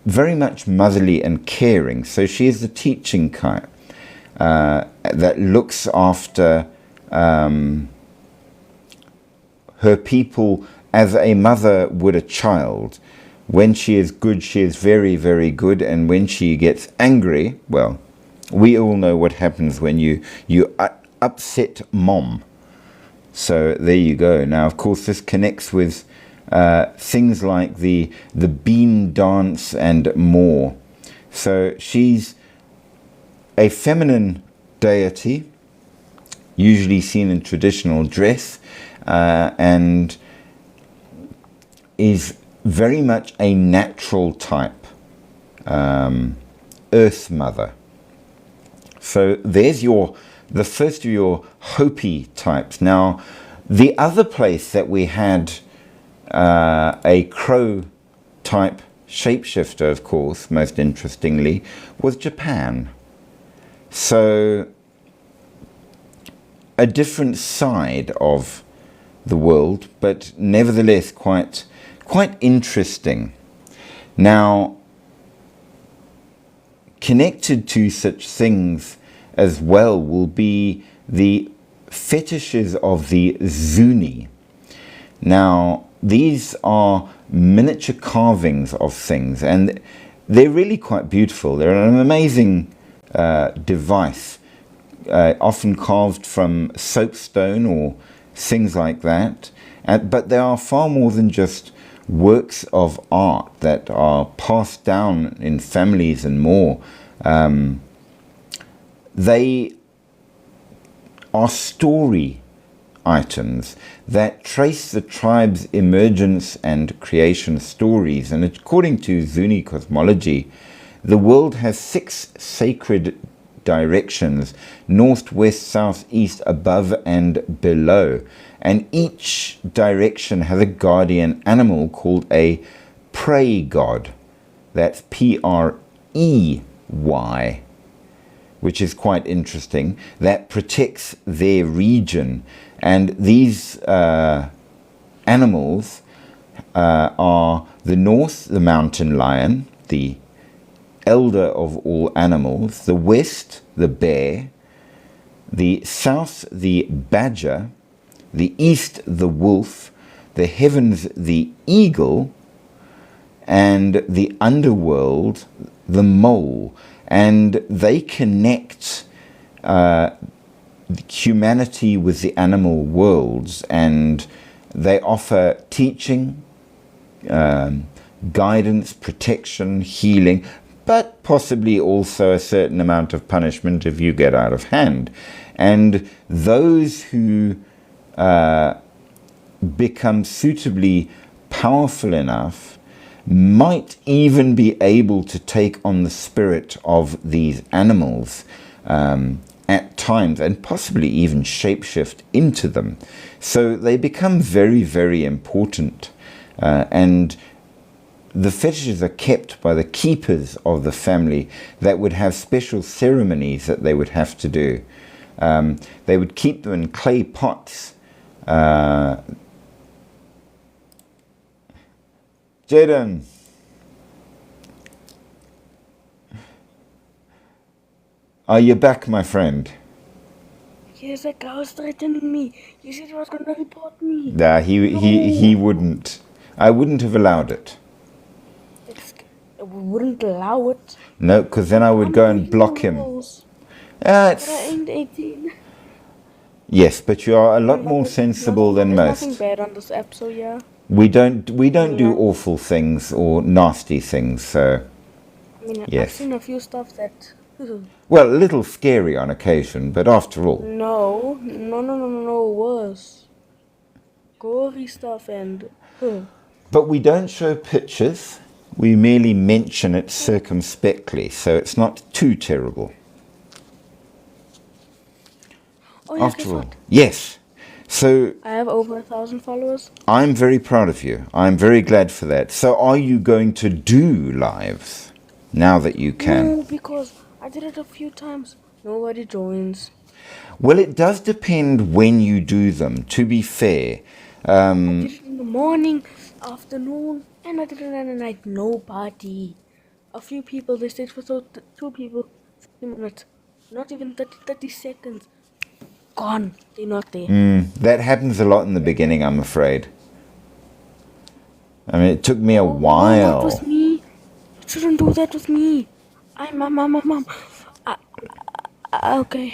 very much motherly and caring. So she is the teaching kind that looks after her people as a mother would a child. When she is good, she is very, very good. And when she gets angry, well, we all know what happens when you upset mom. So there you go. Now, of course, this connects with things like the bean dance and more. So she's a feminine deity, usually seen in traditional dress, and is very much a natural type, Earth Mother. So there's the first of your Hopi types. Now, the other place that we had a crow type shapeshifter, of course, most interestingly, was Japan. So a different side of the world, but nevertheless quite interesting. Now, connected to such things as well will be the fetishes of the Zuni. Now, these are miniature carvings of things, and they're really quite beautiful. They're an amazing device, often carved from soapstone or things like that. But they are far more than just works of art that are passed down in families and more. They are story items that trace the tribe's emergence and creation stories. And according to Zuni cosmology, the world has 6 sacred directions: north, west, south, east, above and below. And each direction has a guardian animal called a prey god. That's Prey, which is quite interesting, that protects their region. And these animals are the north, the mountain lion, the elder of all animals, the west, the bear, the south, the badger, the east, the wolf, the heavens, the eagle, and the underworld, the mole. And they connect humanity with the animal worlds, and they offer teaching, guidance, protection, healing, but possibly also a certain amount of punishment if you get out of hand. And those who become suitably powerful enough might even be able to take on the spirit of these animals at times, and possibly even shapeshift into them. So they become very, very important. And the fetishes are kept by the keepers of the family that would have special ceremonies that they would have to do. They would keep them in clay pots. Jaden. Are you back, my friend? Yes, that guy was threatening me. He said he was gonna report me. Nah, he wouldn't. I wouldn't have allowed it. We wouldn't allow it. No, because then I would go and block him. But I It's, ain't 18. yes, but you are a lot more sensible than There's nothing most. bad on this app, so yeah. We don't do awful things or nasty things. So, I mean, I've yes. seen a few stuff that... Well, a little scary on occasion, but after all, No, worse. Gory stuff and... but we don't show pictures. We merely mention it circumspectly, so it's not too terrible. Oh, yes, guess After all, what? yes. So I have over 1,000 followers. I'm very proud of you. I'm very glad for that. So are you going to do lives now that you can? No, because I did it a few times. Nobody joins. Well, it does depend when you do them, to be fair. I did it in the morning, afternoon, and I did it at night. Nobody. A few people, they stayed for 2 people, 30 minutes. Not even 30 seconds. Gone. They're not there. That happens a lot in the beginning, I'm afraid. I mean, it took me a That while. was me. You shouldn't do that with me. I'm mom. Okay.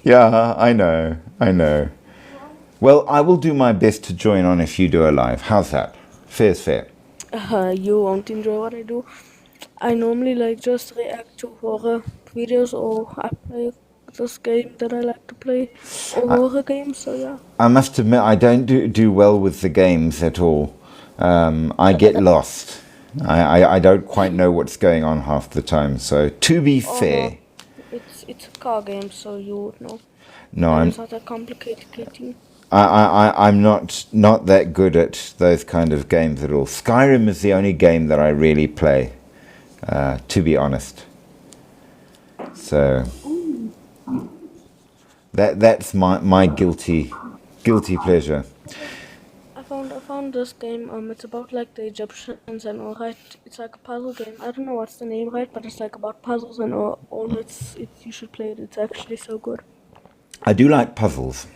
Yeah, I know. Well, I will do my best to join on if you do a live. How's that? Fair's fair. You won't enjoy what I do. I normally like just react to horror videos, or I play this game that I like to play, or horror games, so yeah. I must admit, I don't do well with the games at all. I get lost. I don't quite know what's going on half the time. So, to be fair, It's a car game, so you would know. no, And I'm it's not that complicated. I'm not that good at those kind of games at all. Skyrim is the only game that I really play, to be honest. So that's my guilty pleasure. I found this game. It's about like the Egyptians and all, right? It's like a puzzle game. I don't know what's the name, right? But it's like about puzzles and all. You should play it. It's actually so good. I do like puzzles.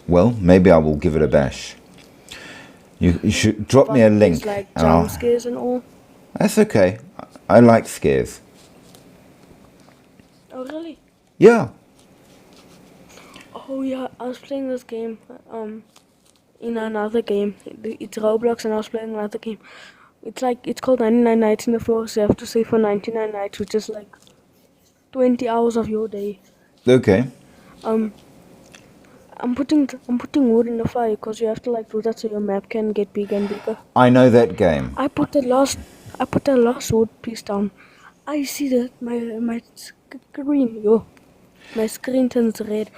Well, maybe I will give it a bash. You should drop me a But link. It's like and I'll- jump scares and all. That's okay. I like scares. Oh really? Yeah. Oh yeah, I was playing this game in another game. It's Roblox, and I was playing another game. It's called 99 Nights in the Forest. You have to stay for 99 nights, which is like 20 hours of your day. Okay. I'm putting wood in the fire because you have to like do that so your map can get bigger and bigger. I know that game. I put the last wood piece down. I see that my screen turns red.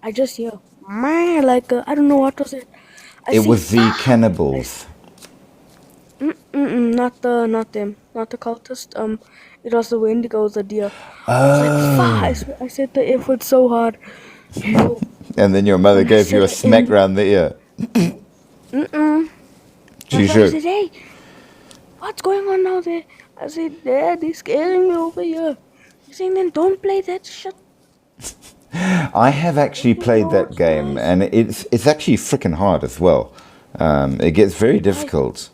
I just hear like I don't know what was it. It was the cannibals. Not them, not the cultist. It was the Wendigo, the deer. I was like, fuck! I said the F word so hard. And then your mother gave you a smack round the ear. My She brother should. said, hey, what's going on now there? I said, Dad, he's scaring me over here. He's saying, then don't play that shit. I have actually played that game, and it's actually freaking hard as well. It gets very difficult.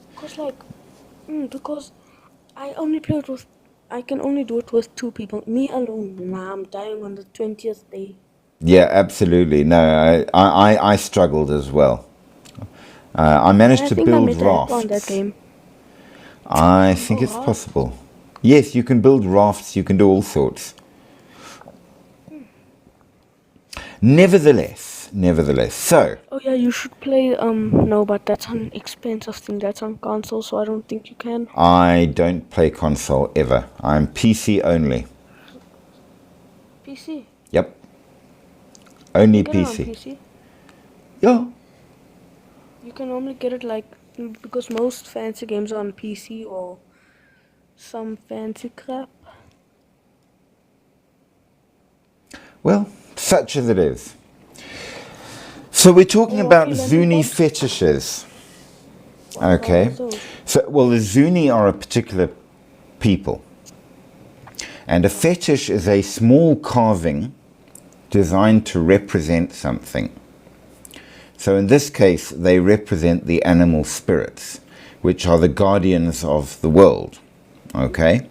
Because I only play it with, I can only do it with 2 people. Me alone, nah, I'm dying on the 20th day. Yeah, absolutely. No, I struggled as well. I managed I to think I build met a hacker on that rafts. game. I think it's hard. possible. Yes, you can build rafts, you can do all sorts. Nevertheless, so Oh yeah, you should play, no, but that's an expensive thing. That's on console, so I don't think you can. I don't play console ever. I'm PC only. PC. Yep. Only Get it on PC. PC. Yeah. You can normally get it like, because most fancy games are on PC or some fancy crap. Well, such as it is. So we're talking Oh, about okay, let me Zuni watch. fetishes. What Okay. are those? So, well, the Zuni are a particular people. And a fetish is a small carving designed to represent something. So in this case, they represent the animal spirits, which are the guardians of the world. Okay?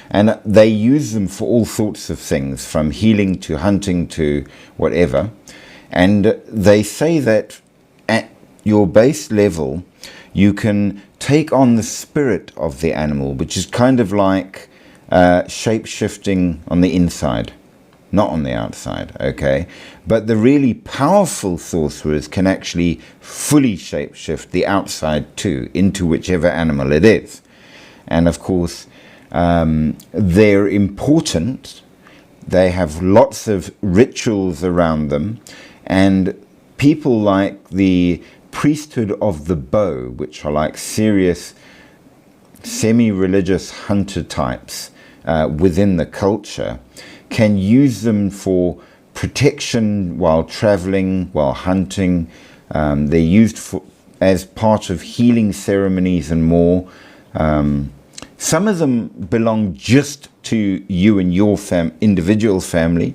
And they use them for all sorts of things, from healing to hunting to whatever. And they say that at your base level, you can take on the spirit of the animal, which is kind of like shape-shifting on the inside, not on the outside, okay? But the really powerful sorcerers can actually fully shape-shift the outside too, into whichever animal it is. And of course, they're important. They have lots of rituals around them, and people like the priesthood of the bow, which are like serious semi-religious hunter types within the culture, can use them for protection while traveling, while hunting. They're used as part of healing ceremonies and more. Some of them belong just to you and your individual family.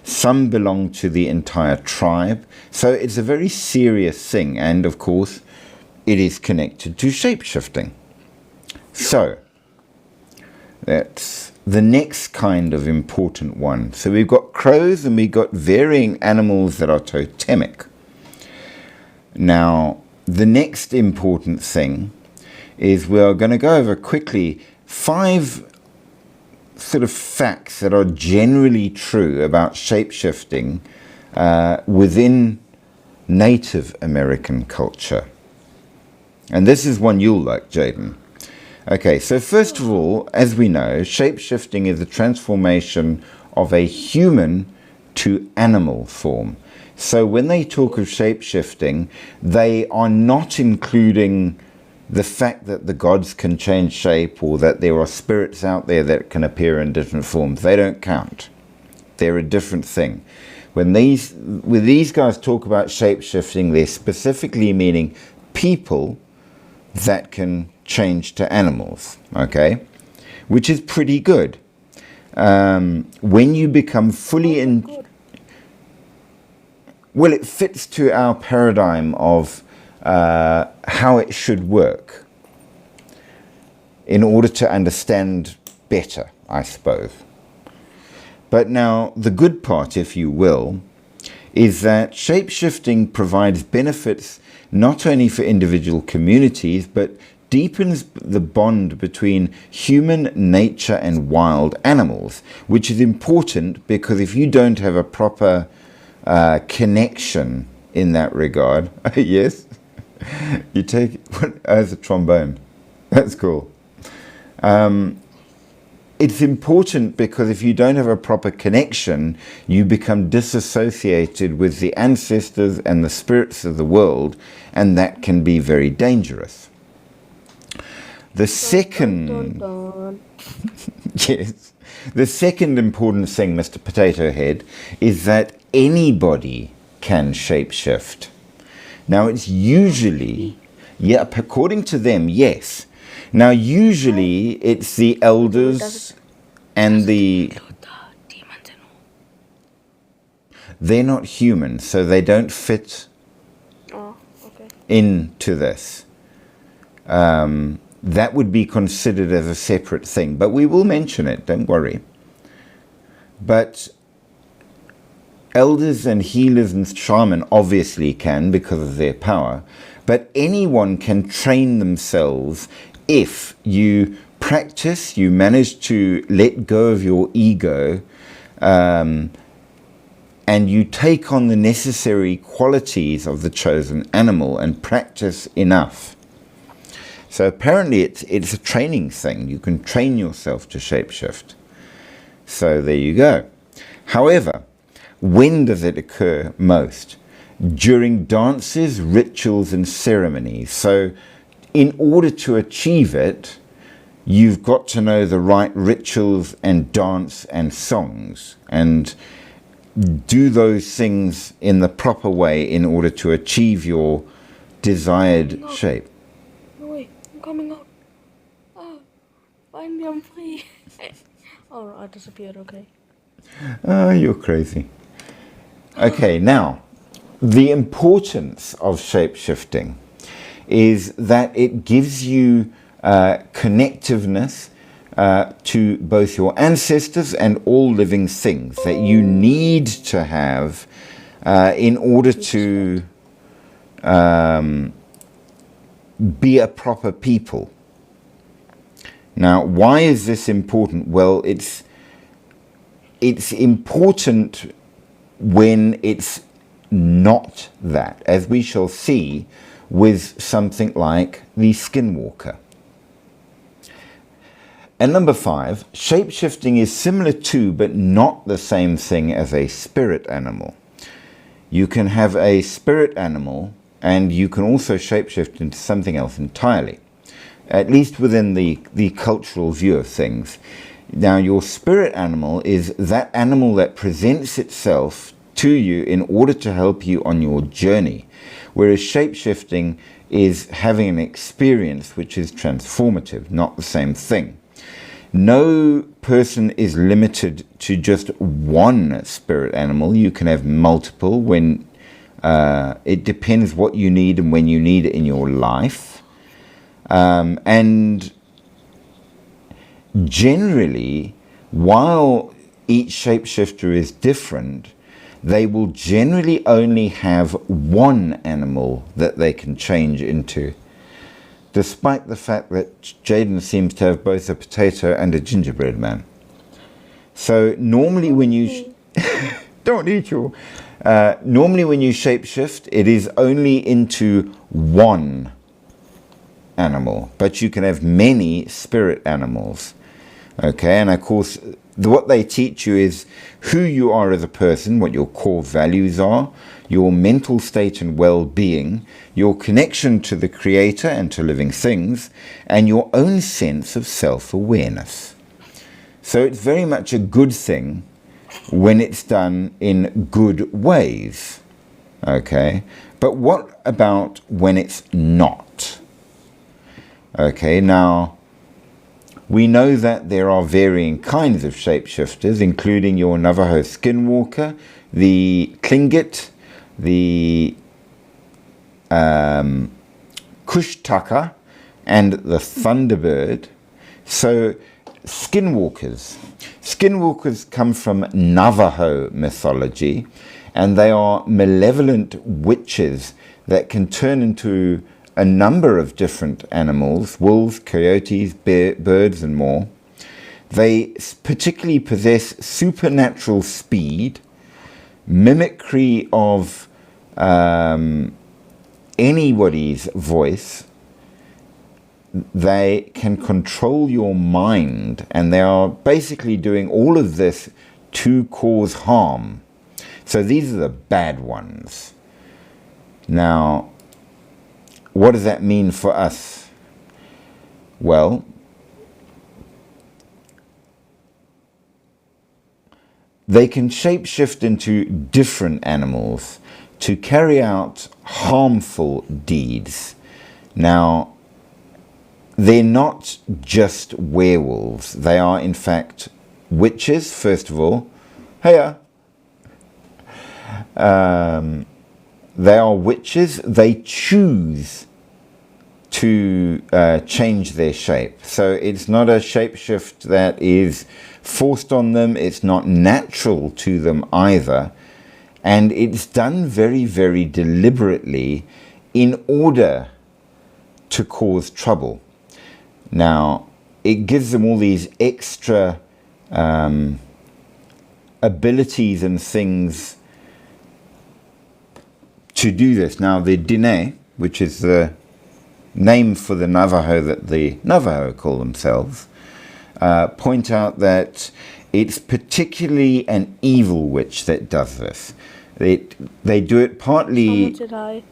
Some belong to the entire tribe. So it's a very serious thing. And of course, it is connected to shape-shifting. So that's the next kind of important one. So we've got crows and we've got varying animals that are totemic. Now, the next important thing is we're going to go over quickly 5 sort of facts that are generally true about shape-shifting within Native American culture. And this is one you'll like, Jaden. Okay, so first of all, as we know, shape-shifting is the transformation of a human to animal form. So when they talk of shape-shifting, they are not including the fact that the gods can change shape or that there are spirits out there that can appear in different forms. They don't count. They're a different thing. When these guys talk about shape-shifting, they're specifically meaning people that can change to animals, okay? Which is pretty good. When you become fully in... Well, it fits to our paradigm of how it should work in order to understand better, I suppose. But now, the good part, if you will, is that shape-shifting provides benefits not only for individual communities, but deepens the bond between human nature and wild animals, which is important because if you don't have a proper connection in that regard, yes, you take it as a trombone. That's cool. It's important because if you don't have a proper connection, you become disassociated with the ancestors and the spirits of the world, and that can be very dangerous. The second, yes, the second important thing, Mr. Potato Head, is that anybody can shapeshift. Now, it's usually, yeah, according to them, yes. Now, usually it's the elders and Include the demons and all. they're not human, so they don't fit Oh, okay. into this. That would be considered as a separate thing, but we will mention it, don't worry. But elders and healers and shaman obviously can because of their power, but anyone can train themselves if you practice, you manage to let go of your ego, and you take on the necessary qualities of the chosen animal and practice enough. So apparently it's a training thing. You can train yourself to shapeshift. So there you go. However, when does it occur most? During dances, rituals, and ceremonies. So in order to achieve it, you've got to know the right rituals and dance and songs and do those things in the proper way in order to achieve your desired shape. No way, I'm coming out. Oh, finally I'm free. Oh, I disappeared, okay. Oh, you're crazy. Okay, now, the importance of shape-shifting is that it gives you connectiveness to both your ancestors and all living things that you need to have in order to be a proper people. Now, why is this important? Well, it's important when it's not that, as we shall see with something like the skinwalker. And number 5, shapeshifting is similar to, but not the same thing as a spirit animal. You can have a spirit animal and you can also shapeshift into something else entirely, at least within the cultural view of things. Now, your spirit animal is that animal that presents itself to you in order to help you on your journey, whereas shapeshifting is having an experience which is transformative, not the same thing. No person is limited to just one spirit animal. You can have multiple when it depends what you need and when you need it in your life. And generally, while each shapeshifter is different, they will generally only have one animal that they can change into, despite the fact that Jaden seems to have both a potato and a gingerbread man. So normally when you don't eat your normally when you shapeshift, it is only into one animal, but you can have many spirit animals. Okay, and of course what they teach you is who you are as a person, what your core values are, your mental state and well-being, your connection to the Creator and to living things, and your own sense of self-awareness. So it's very much a good thing when it's done in good ways. Okay, but what about when it's not? Okay, now we know that there are varying kinds of shapeshifters, including your Navajo skinwalker, the Tlingit, the Kushtaka, and the Thunderbird. So skinwalkers come from Navajo mythology, and they are malevolent witches that can turn into a number of different animals: wolves, coyotes, birds, and more. They particularly possess supernatural speed, mimicry of anybody's voice. They can control your mind, and they are basically doing all of this to cause harm. So these are the bad ones. Now, what does that mean for us? Well, they can shapeshift into different animals to carry out harmful deeds. Now, they're not just werewolves. They are, in fact, witches, first of all. Hiya. They are witches. They choose to change their shape. So it's not a shapeshift that is forced on them. It's not natural to them either. And it's done very, very deliberately in order to cause trouble. Now, it gives them all these extra abilities and things to do this. Now, the Dine, which is the name for the Navajo that the Navajo call themselves, point out that it's particularly an evil witch that does this. They do it partly... Someone said hi.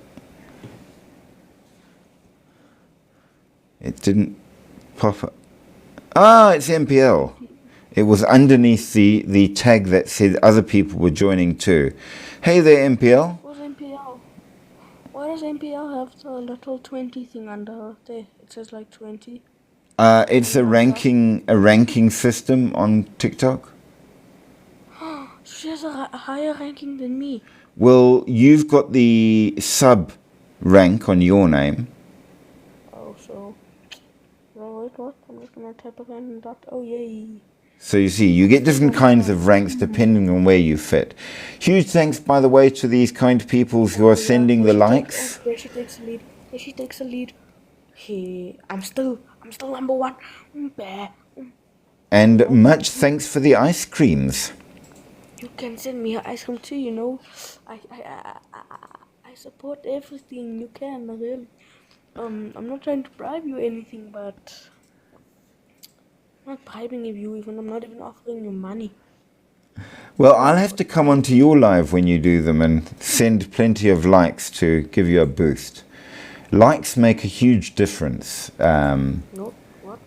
It didn't pop up. Ah, it's MPL. It was underneath the tag that said other people were joining too. Hey there, MPL. What's MPL? Why does MPL have the little 20 thing under there? It says like 20. It's a ranking system on TikTok. She has a higher ranking than me. Well, you've got the sub rank on your name. Oh, so... No, wait, what? I'm just gonna type again. Oh, yay. So you see, you get different kinds of ranks depending on where you fit. Huge thanks, by the way, to these kind people who are sending the likes. There she takes the lead. There she takes the lead. Hey, I'm still number one. Bear. And much thanks for the ice creams. You can send me ice cream too, you know. I support everything you can, really. I'm not trying to bribe you or anything, but I'm not bribing you even. I'm not even offering you money. Well, I'll have to come onto your live when you do them and send plenty of likes to give you a boost. Likes make a huge difference. No, what?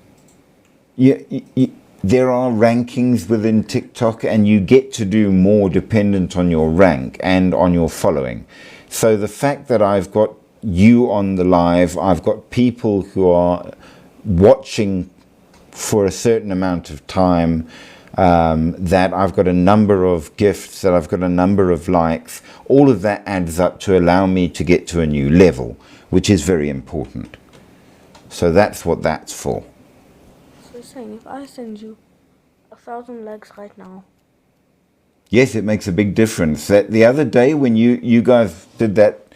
There are rankings within TikTok, and you get to do more dependent on your rank and on your following. So the fact that I've got you on the live, I've got people who are watching for a certain amount of time, that I've got a number of gifts, that I've got a number of likes, all of that adds up to allow me to get to a new level, which is very important. So that's what that's for. So saying, if I send you 1,000 likes right now. Yes, it makes a big difference. That the other day when you guys did that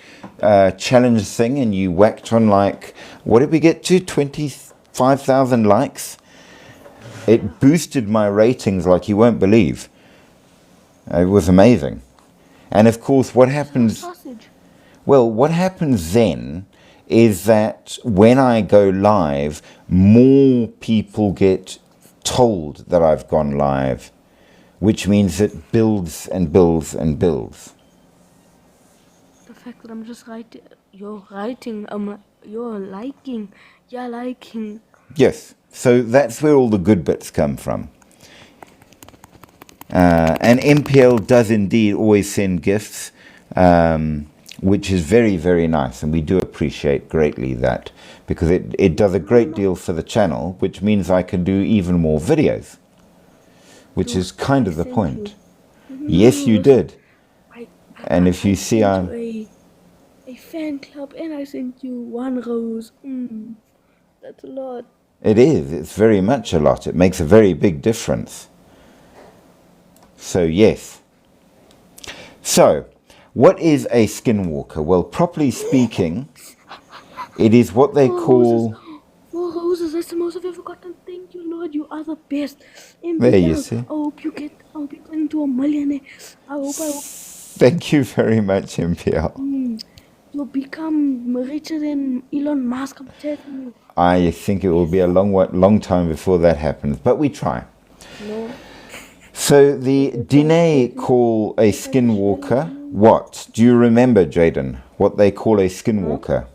challenge thing and you whacked on like, what did we get to? 25,000 likes? It boosted my ratings like you won't believe. It was amazing. And of course, what happens... Sausage. Well, what happens then is that when I go live, more people get told that I've gone live, which means it builds and builds and builds. The fact that I'm just writing, you're liking. Yes, so that's where all the good bits come from. And MPL does indeed always send gifts, which is very, very nice, and we do appreciate greatly that, because it does a great deal for the channel, which means I can do even more videos, which is kind of the point. Yes, you did. And if you see I'm... a fan club, and I sent you 1 rose. That's a lot. It is. It's very much a lot. It makes a very big difference. So, yes. So, what is a skinwalker? Well, properly speaking, it is what they call... 4 roses. That's the most I've ever gotten. Thank you, Lord. You are the best. There you see. I hope you turn into a millionaire. I hope. Thank you very much, MPL. You'll become richer than Elon Musk. I'm telling you. I think it will be a long time before that happens, but we try. No. So the Dine call a skinwalker what? Do you remember, Jaden, what they call a skinwalker?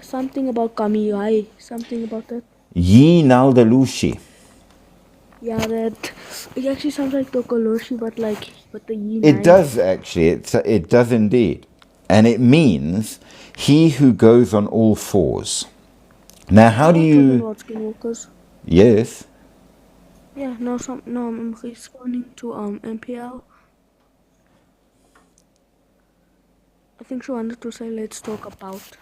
Something about Kamiai. Something about that. Yi Naldalushi. Yeah, that. It actually sounds like Tokoloshi, but the Yi. It does actually. It does indeed. And it means he who goes on all fours. Now, how do Talking you... about skinwalkers. Yes? Yeah, now I'm responding to MPL. I think she wanted to say let's talk about.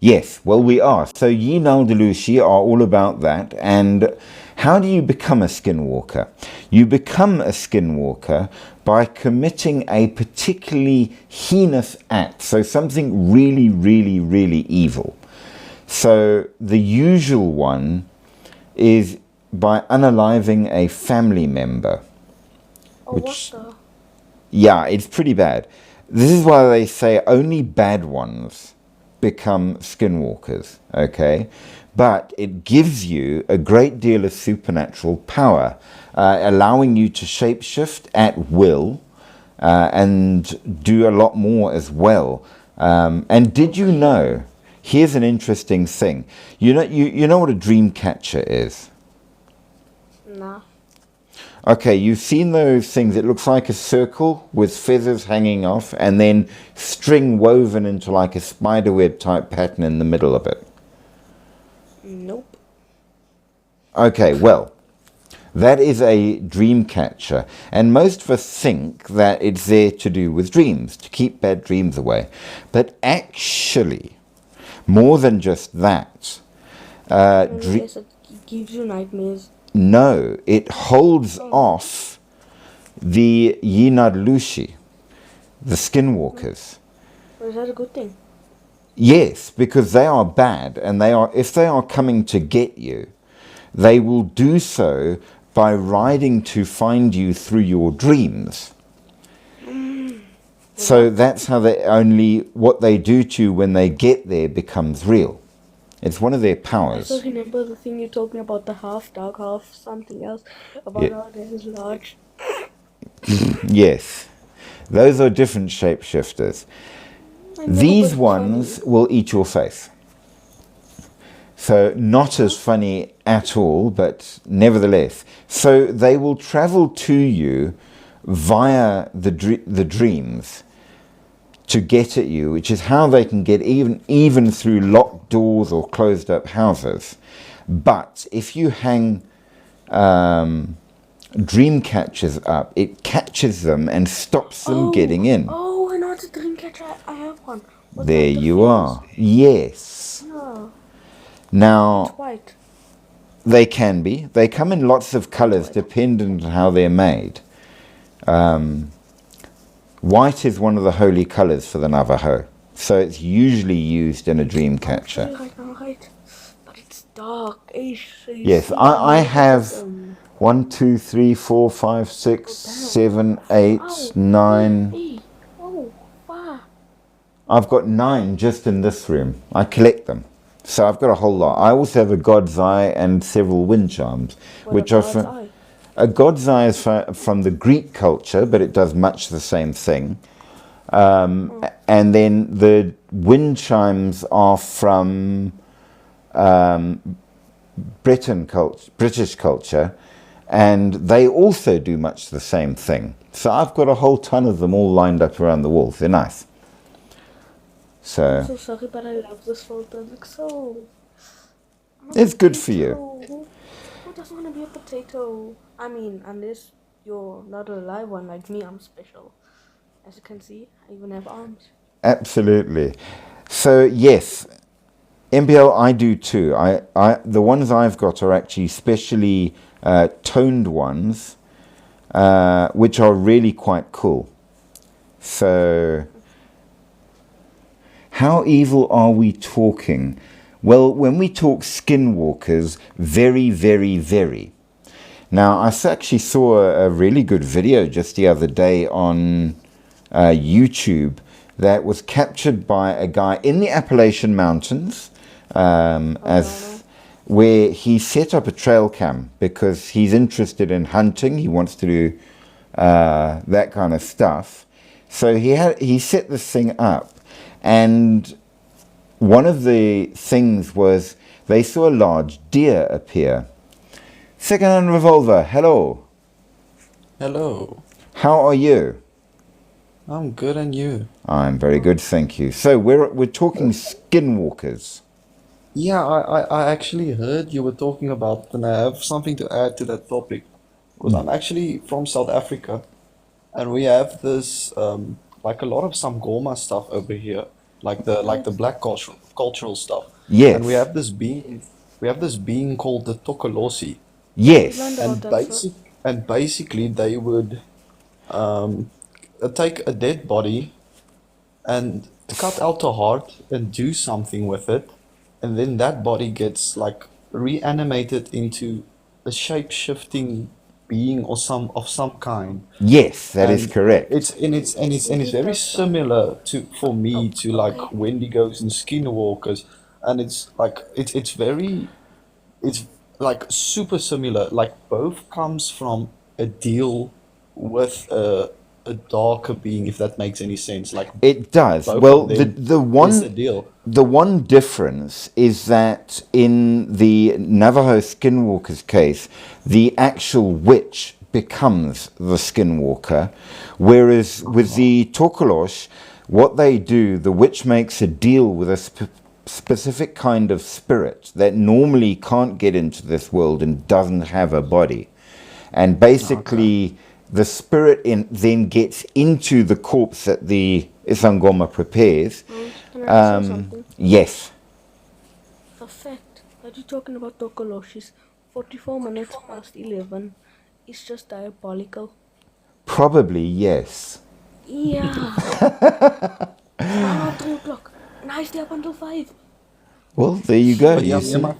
Yes, well, we are. So Yi Naldalushi are all about that. And how do you become a skinwalker? You become a skinwalker by committing a particularly heinous act. So something really, really, really evil. So the usual one is by unaliving a family member. Oh, Which, what the? yeah, it's pretty bad. This is why they say only bad ones become skinwalkers, okay? But it gives you a great deal of supernatural power, allowing you to shapeshift at will and do a lot more as well. And did you know, here's an interesting thing, you know what a dream catcher is? Nah. Okay, you've seen those things, it looks like a circle with feathers hanging off and then string woven into like a spiderweb type pattern in the middle of it. Nope. Okay, well, that is a dream catcher, and most of us think that it's there to do with dreams, to keep bad dreams away. But actually, more than just that, Yes, it gives you nightmares. no, it holds off the Yinadlushi, the skinwalkers. Or is that a good thing? Yes, because they are bad, and if they are coming to get you, they will do so by riding to find you through your dreams. So that's how what they do to you when they get there becomes real. It's one of their I powers. still remember the thing you told me about the half dog, half something else, about Yeah. how there is large. Yes, those are different shapeshifters. I know, These but ones funny. will eat your face. So not as funny at all, but nevertheless. So they will travel to you via the dreams to get at you, which is how they can get even through locked doors or closed up houses. But if you hang dream catchers up, it catches them and stops them getting in. Oh, I know it's a dream catcher. I have one. With There like the you fins. are. Yes. Yeah, Now, it's white. they can be. They come in lots of colours dependent on how they're made. White is one of the holy colours for the Navajo. So it's usually used in a dream catcher. Right now, right? But it's dark. Yes, I have 1, 2, 3, 4, 5, 6, 7, 8, 9. Oh, wow. I've got 9 just in this room. I collect them. So I've got a whole lot. I also have a God's Eye and several wind charms, which are from... A God's Eye is from the Greek culture, but it does much the same thing. And then the wind chimes are from British culture, and they also do much the same thing. So I've got a whole ton of them all lined up around the walls. They're nice. I'm so sorry, but I love this photo. It looks so... It's good for you. Who doesn't want to be a potato? I mean, unless you're not a live one like me, I'm special. As you can see, I even have arms. Absolutely. So yes, MBL I do too. The ones I've got are actually specially toned ones, which are really quite cool. So how evil are we talking? Well, when we talk skinwalkers, very, very, very. Now, I actually saw a really good video just the other day on YouTube that was captured by a guy in the Appalachian Mountains, where he set up a trail cam because he's interested in hunting. He wants to do that kind of stuff. So he set this thing up, and one of the things was they saw a large deer appear. Second-hand revolver, hello. Hello. How are you? I'm good, and you? I'm very good, thank you. So we're talking skinwalkers. Yeah, I actually heard you were talking about, and I have something to add to that topic. Because I'm actually from South Africa, and we have this like a lot of Sangoma stuff over here, like the black cultural stuff. And Yes, we have this being called the Tokolosi. Yeah, we learned yes, about And that, sir. basically they would um take a dead body and cut out the heart and do something with it, and then that body gets like reanimated into a shape-shifting being or some kind. yes, that is And correct. it's very similar to for me to like Okay. Wendigos and Skinwalkers, and it's very it's like super similar. Like both comes from a deal with a darker being, if that makes any sense. Like It does. both Well, of the them the is a one deal. the one difference is that in the Navajo Skinwalker's case, the actual witch becomes the Skinwalker, whereas with the Tokolosh, what they do, the witch makes a deal with a specific kind of spirit that normally can't get into this world and doesn't have a body. And Okay. basically, the spirit then gets into the corpse that the Isangoma prepares. Can I say something? Yes, The fact that you're talking about Tokoloshis 44 minutes past 11 is just diabolical. probably yes. Yeah. It's now 3 o'clock. And I stay up until 5. Well, there you go. But yeah, You see?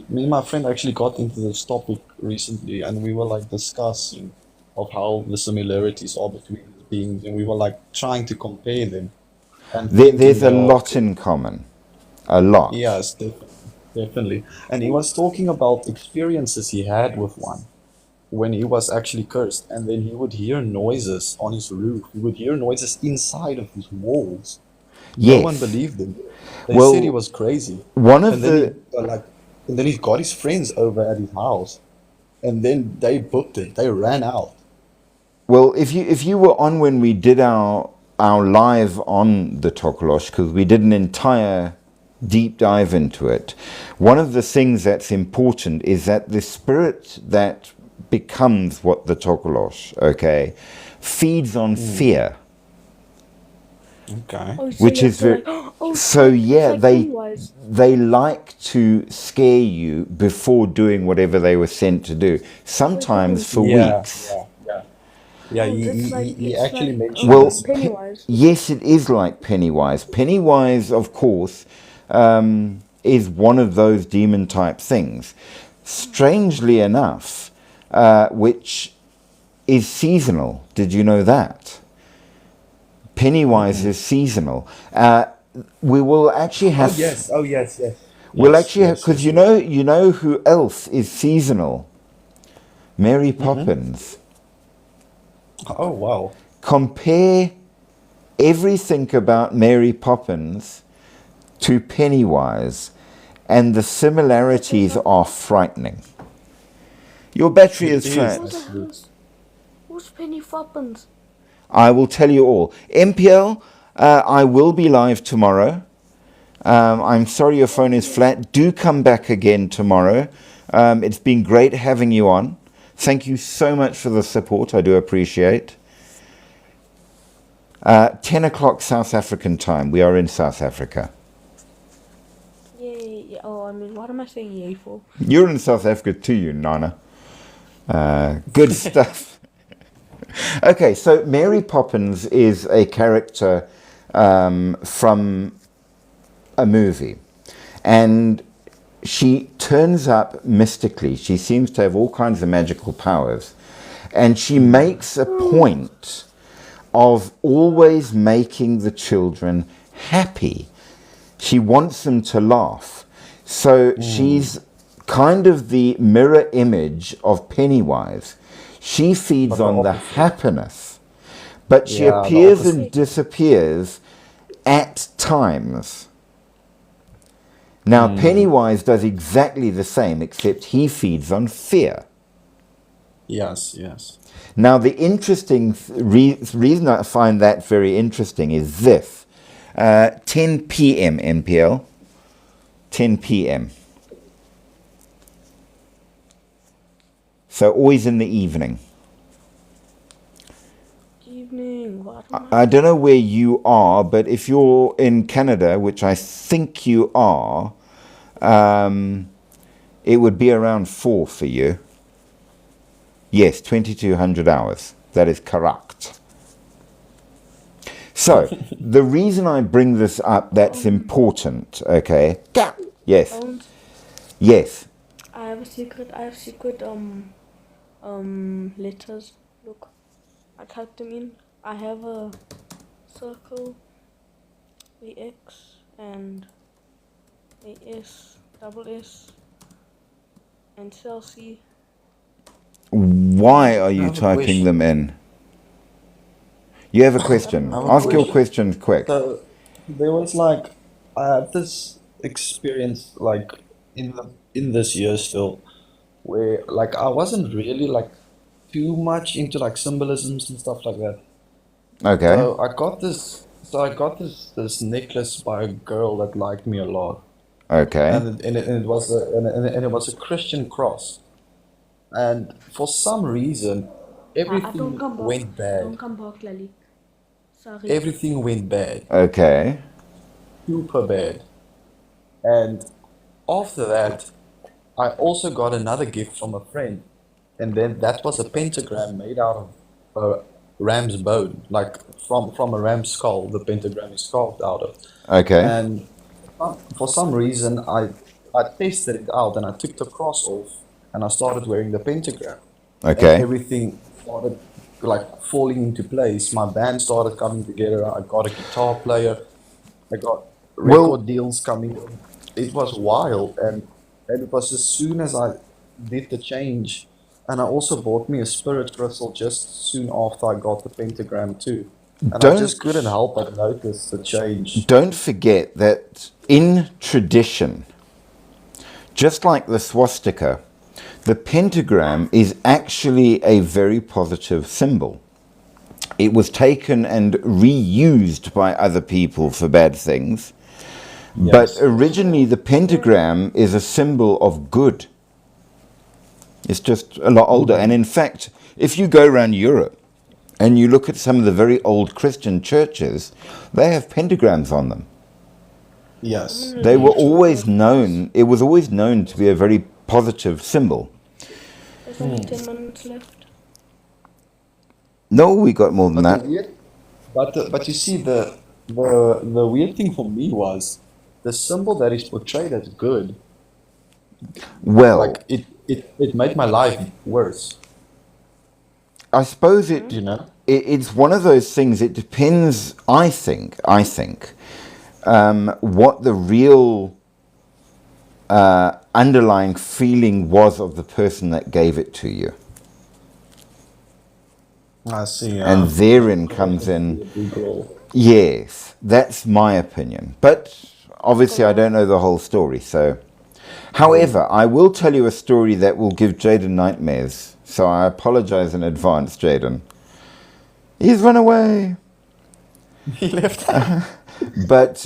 me and my friend actually got into this topic recently, and we were like discussing of how the similarities are between the beings, and we were like trying to compare them and thinking There's a there are, lot in common. A lot. yes, definitely. And he was talking about experiences he had with one when he was actually cursed, and then he would hear noises on his roof. He would hear noises inside of his walls. No one Yes. believed him. They said he Well, was crazy. one And of then the and then he got his friends over at his house, and then they booked it. They ran out. well, if you were on when we did our live on the Tokolosh, because we did an entire deep dive into it, one of the things that's important is that the spirit that becomes what the Tokolosh, okay, feeds on fear, Okay. Oh, so which you have is to very. like, oh So shit, it's yeah, like they Pennywise. they like to scare you before doing whatever they were sent to do. Wait, hold Sometimes on. for Yeah, weeks. yeah, yeah. Yeah, Oh, that's like, he it's actually like mentioned Well, this. Pennywise. yes, it is like Pennywise. Pennywise, of course, is one of those demon type things. Strangely enough, which is seasonal. Did you know that? Pennywise is seasonal. We will actually Oh have. yes, oh yes, yes. We'll Yes, actually have, yes, because yes, yes. you know who else is seasonal? Mary Poppins. Oh wow. Compare everything about Mary Poppins to Pennywise, and the similarities are frightening. Your battery It is is What the flat. actually. hell is, who's Penny Foppins? I will tell you all. MPL, I will be live tomorrow. I'm sorry your phone is flat. Do come back again tomorrow. It's been great having you on. Thank you so much for the support. I do appreciate. 10 o'clock South African time. We are in South Africa. Yay, yeah, oh, I mean, what am I saying yay for? You're in South Africa too, you Nana. Good stuff. Okay, so Mary Poppins is a character from a movie. And she turns up mystically. She seems to have all kinds of magical powers. And she makes a point of always making the children happy. She wants them to laugh. So she's kind of the mirror image of Pennywise. She feeds But the on the opposite. happiness, but she Yeah, the appears opposite. and disappears at times. Now, Pennywise does exactly the same, except he feeds on fear. Yes, yes. Now, the interesting reason I find that very interesting is this. 10 p.m. MPL, 10 p.m. So always in the evening. Evening. What am I don't know where you are, but if you're in Canada, which I think you are, it would be around 4 for you. Yes, 2200 hours. That is correct. So, the reason I bring this up, that's important, okay? Yes, Bones? yes. I have secret letters. Look, I typed them in. I have a circle, the X, and a S, double S, and Chelsea. Why are I you have a typing question. them in? You have a question. I have a Ask your question. questions quick. So there was like I had this experience like in this year still where like I wasn't really like too much into like symbolisms and stuff like that. Okay, So I got this necklace by a girl that liked me a lot, okay. and it was a Christian cross, and for some reason Don't everything come back. went bad. Don't come back, Lally. Sorry. Everything went bad, Okay. super bad. And after that, I also got another gift from a friend, and then that was a pentagram made out of a ram's bone, like from a ram's skull. The pentagram is carved out of. Okay. And for some reason, I tested it out and I took the cross off and I started wearing the pentagram, and Okay. everything started like falling into place. My band started coming together. I got a guitar player. I got Well, record deals coming in. It was wild, and it was as soon as I did the change, and I also bought me a spirit crystal just soon after I got the pentagram too, and I just couldn't don't help but notice the change. don't forget that in tradition, just like the swastika, the pentagram is actually a very positive symbol. It was taken and reused by other people for bad things, but Yes. originally the pentagram is a symbol of good. It's just a lot older. And in fact, if you go around Europe and you look at some of the very old Christian churches, they have pentagrams on them. Yes. They were always There's known, it was always known to be a very positive symbol. only 10 minutes left. No, we got more than But the that. weird, but you see the weird thing for me was the symbol that is portrayed as good. Well, Like it made my life worse. I suppose You know? it's one of those things, it depends, I think, what the real underlying feeling was of the person that gave it to you. I see. And therein comes A in, big role. yes, that's my opinion. But obviously, I don't know the whole story. So, however, I will tell you a story that will give Jaden nightmares. So I apologize in advance, Jaden. He's run away. He left. But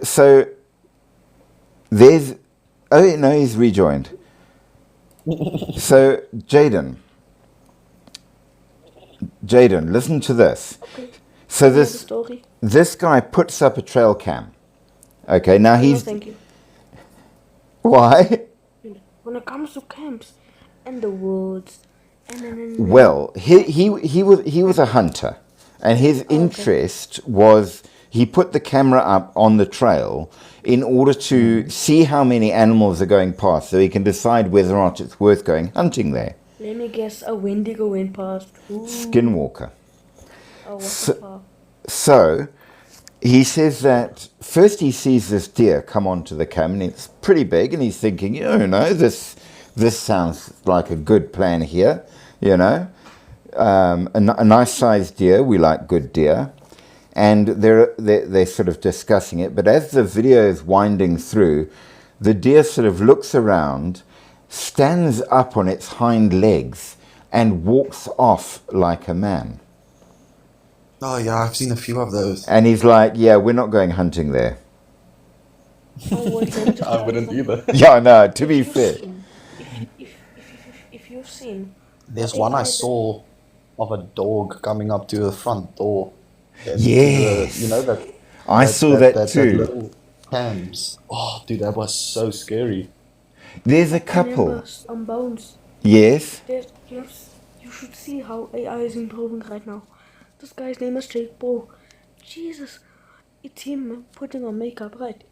so there's. Oh no, he's rejoined. So Jaden, listen to this. Okay. So I have a this story. this guy puts up a trail cam. Okay, now No, he's thank you. why? When it comes to camps and the woods, and Well, he was a hunter, and his okay. interest was he put the camera up on the trail in order to see how many animals are going past, so he can decide whether or not it's worth going hunting there. Let me guess, a Wendigo went past. Ooh. Skinwalker. Oh, what the So, fuck? so he says that first he sees this deer come onto the cam, and it's pretty big, and he's thinking, this sounds like a good plan here, a nice sized deer. We like good deer. And they're sort of discussing it. But as the video is winding through, the deer sort of looks around, stands up on its hind legs, and walks off like a man. Oh yeah, I've seen a few of those. And he's like, yeah, we're not going hunting there. Oh wait, let me just I tell you wouldn't something. either. Yeah, no, to be If you've fair. seen, if you've seen the There's one I AI that saw of a dog coming up to the front door, and to the Yes. that I saw that that too. little cams. Oh, dude, that was so scary. There's a remember couple. Bones. Yes. There's you should see how AI is improving right now. This guy's name is Jake Paul. Jesus, it's him putting on makeup, right?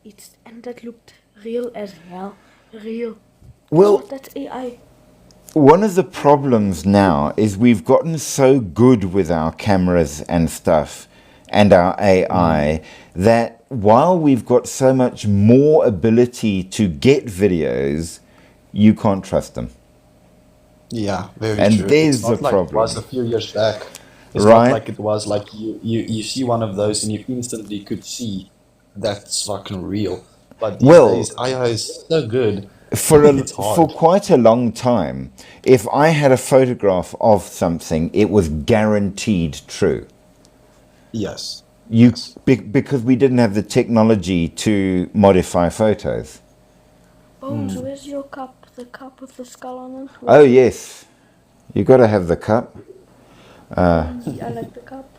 And that looked real as hell. Real. Guess Well, what? That's AI. one of the problems now is we've gotten so good with our cameras and stuff and our AI that while we've got so much more ability to get videos, you can't trust them. Yeah, very And true. there's It's the not like it was a problem. few years back. It's not Right? like it was like you see one of those and you instantly could see that's fucking real. But these Well, days, AI is so good, it's for hard. quite a long time, if I had a photograph of something, it was guaranteed true. Yes. You Yes. because we didn't have the technology to modify photos. Bones, where's your cup? The cup with the skull on it? Oh Where's it? yes, you got to have the cup. I like the cup.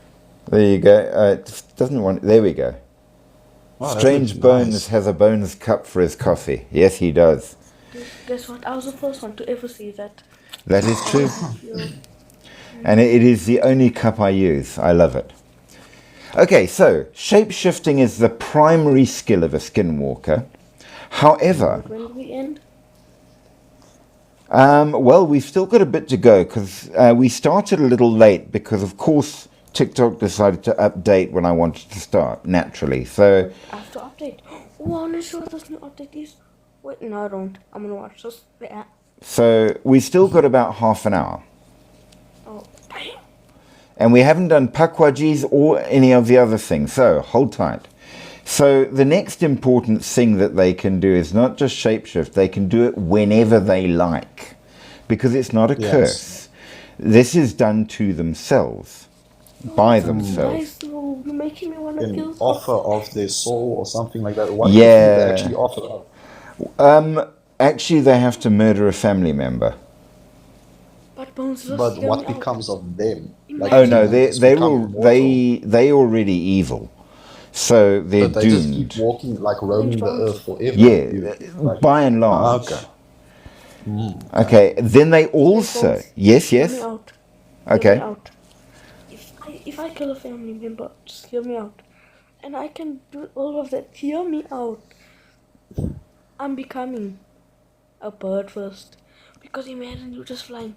There you go. It doesn't want. There we go. Wow, that looks Strange Bones nice. has a Bones cup for his coffee. Yes, he does. Guess what? I was the first one to ever see that. That is true, Feel- and it is the only cup I use. I love it. Okay, so shape-shifting is the primary skill of a skinwalker. However, When do we end? well, we've still got a bit to go because we started a little late because, of course, TikTok decided to update when I wanted to start, naturally. So, I have to update. Oh, I want to show what this new update is. Wait, no, I don't. I'm gonna watch this. Yeah. we still got about half an hour. Oh, damn. And we haven't done pakwajis or any of the other things, so hold tight. So the next important thing that they can do is not just shapeshift, they can do it whenever they like, because it's not a Yes. curse. This is done to themselves, by Guys, themselves. no, you're making me want to An kill offer of their soul or something like that. What Yeah. do they actually offer? Actually, they have to murder a family member. But Bones, just But hear what me out. becomes of them? Like, Oh do no, they just they're become all, immortal? they already evil, so they're But they just keep doomed. walking, like roaming the earth forever. Yeah, Like, by and large. okay. Okay, then they also Bones, yes, hear me yes. out. Hear me Okay. out. If I kill a family member, just hear me out. And I can do all of that. Hear me out. I'm becoming a bird first. Because imagine you just flying.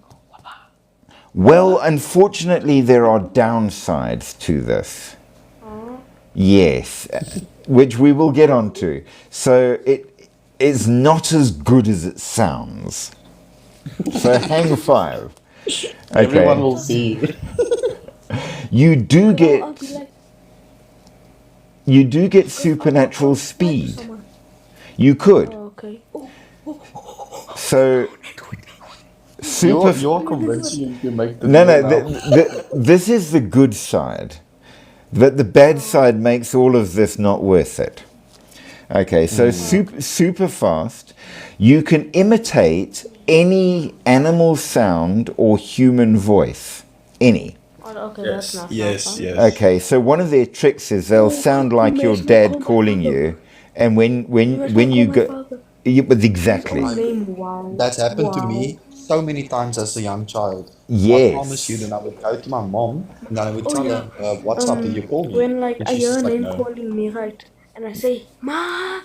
Well, unfortunately, there are downsides to this. Yes, which we will get onto. So it is not as good as it sounds. So hang five. Everyone Okay. will see. You do I'll be get like, supernatural I'll fly to speed. someone. You could. Oh, okay. Oh, So super. You're convincing you to make the No, deal no. now. This is the good side. But the bad side makes all of this not worth it. Okay, so super fast. You can imitate any animal sound or human voice. Any. okay, that's not Yes, fun. yes. Okay, so one of their tricks is they'll sound like your makes me call dad my calling father. you, and when you go, yeah, but exactly. His own name, wow. That's happened to Wow. me so many times as a young child. Yes. I promise you, then I would go to my mom and then I would Oh, tell yeah. her, what's up, did you call me? When like And I she's hear just a like, name no. calling me, right, and I say, "Ma,"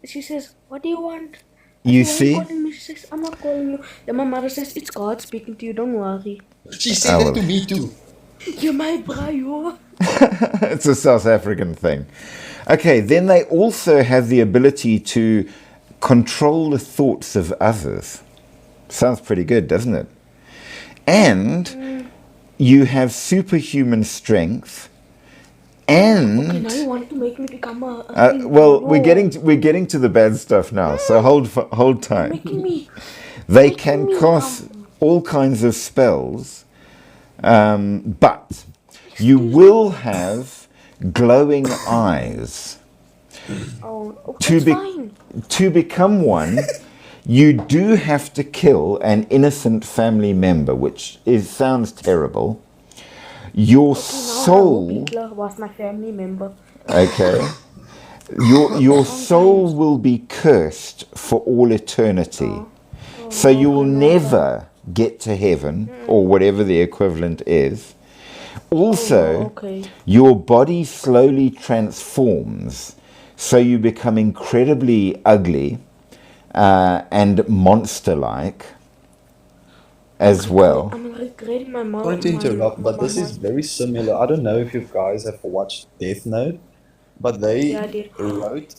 she says, "What do you want?" You Why are see? calling me? She says, "I'm not calling you." Then my mother says, "It's God speaking to you. Don't worry." She said Oh, that to me too. You're my bro. It's a South African thing. Okay, then they also have the ability to control the thoughts of others. Sounds pretty good, doesn't it? And you have superhuman strength. Okay, And now you want to make me become a thing. well, No. we're getting to the bad stuff now. So hold tight. Making me. They making can me, cast all kinds of spells, but you will have glowing eyes. Oh, To that's be fine. to become one, you do have to kill an innocent family member, which sounds terrible. Your Okay, now I hope soul, Hitler was my family member. okay, your soul will be cursed for all eternity. So No, you will I know that. never get to heaven or whatever the equivalent is. Also, Okay. your body slowly transforms, so you become incredibly ugly and monster-like as well. I'm regretting my mom. Sorry to interrupt, but this is very similar. I don't know if you guys have watched Death Note, but Yeah, I they did. wrote